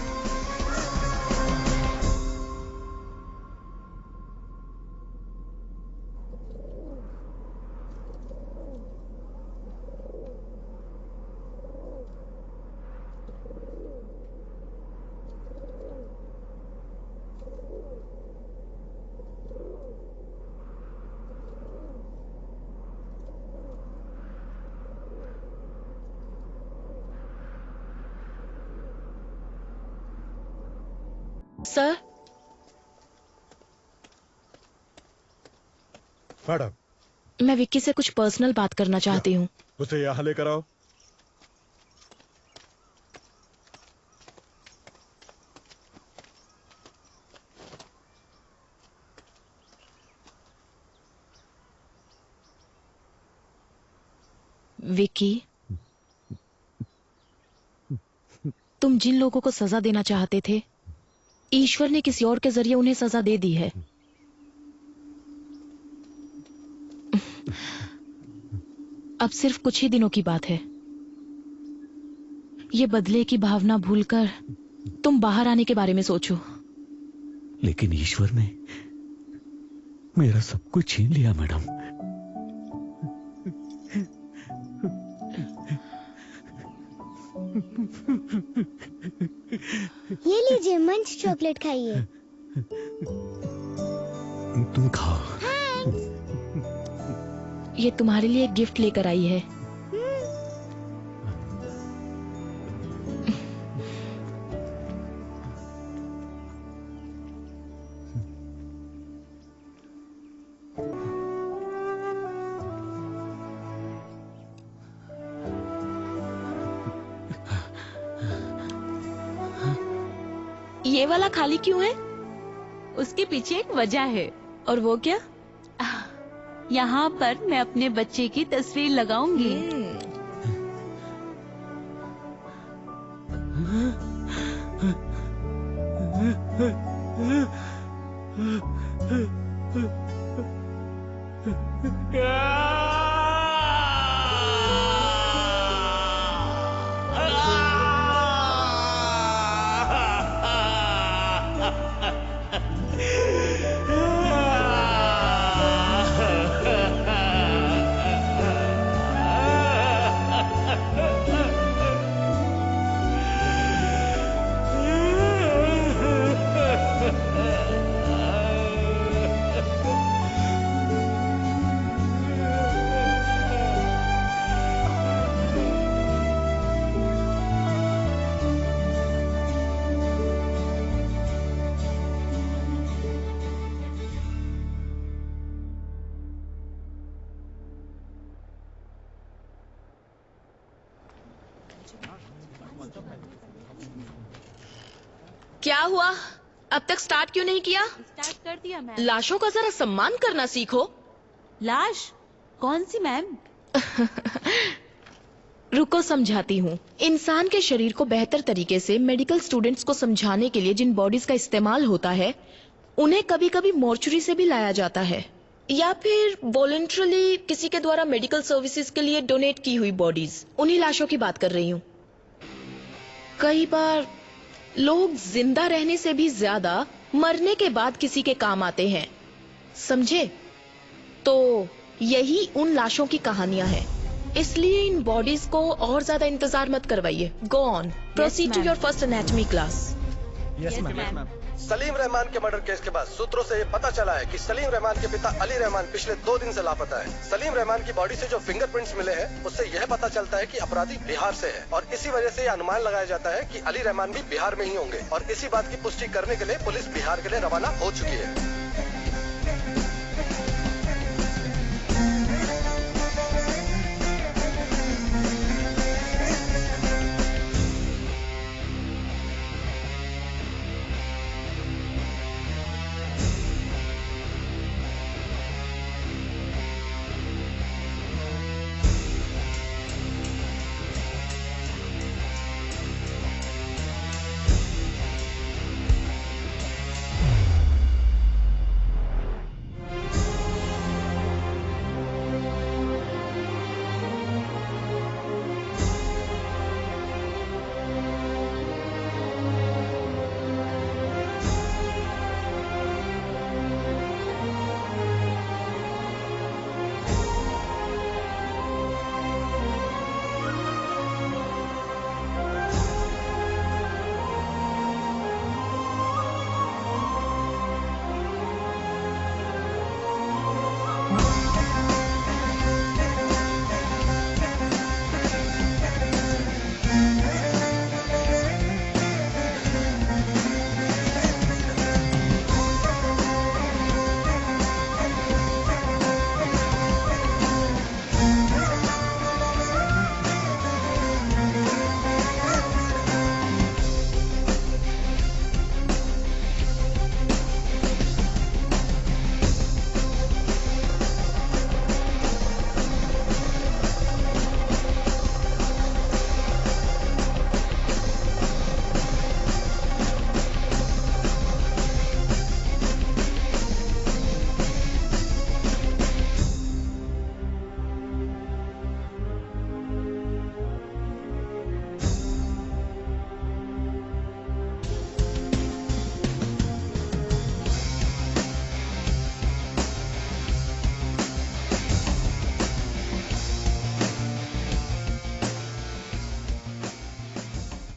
सर, मैडम, मैं विक्की से कुछ पर्सनल बात करना चाहती हूँ। उसे यहाँ लेकर आओ। विक्की, तुम जिन लोगों को सजा देना चाहते थे, ईश्वर ने किसी और के जरिए उन्हें सजा दे दी है। अब सिर्फ कुछ ही दिनों की बात है। ये बदले की भावना भूलकर तुम बाहर आने के बारे में सोचो। लेकिन ईश्वर ने मेरा सब कुछ छीन लिया मैडम। ये लीजिए, मंच चॉकलेट खाइए। तुम खाओ। ये तुम्हारे लिए एक गिफ्ट लेकर आई है। ये वाला खाली क्यों है? उसके पीछे एक वजह है। और वो क्या? यहाँ पर मैं अपने बच्चे की तस्वीर लगाऊंगी। क्या हुआ? अब तक स्टार्ट क्यों नहीं किया? स्टार्ट कर दिया मैम। लाशों का जरा सम्मान करना सीखो। लाश? कौन सी मैम? रुको, समझाती हूँ। इंसान के शरीर को बेहतर तरीके से मेडिकल स्टूडेंट्स को समझाने के लिए जिन बॉडीज का इस्तेमाल होता है, उन्हें कभी कभी मॉर्चुरी से भी लाया जाता है, या फिर वॉलंटरली किसी के द्वारा मेडिकल सर्विसेज के लिए डोनेट की हुई बॉडीज। उन्हीं लाशों की बात कर रही हूँ। कई बार लोग जिंदा रहने से भी ज्यादा मरने के बाद किसी के काम आते हैं, समझे? तो यही उन लाशों की कहानियां हैं। इसलिए इन बॉडीज को और ज्यादा इंतजार मत करवाइए। Go on, proceed to your first anatomy class. Yes ma'am. Salim Rahman के मर्डर केस के बाद सूत्रों से ये पता चला है कि सलीम रहमान के पिता अली रहमान पिछले 2 दिन से लापता है। सलीम रहमान की बॉडी से जो फिंगरप्रिंट्स मिले हैं, उससे यह पता चलता है कि अपराधी बिहार से है, और इसी वजह से यह अनुमान लगाया जाता है कि अली रहमान भी बिहार में ही होंगे। और इसी बात की पुष्टि करने के लिए पुलिस बिहार के लिए रवाना हो चुकी है।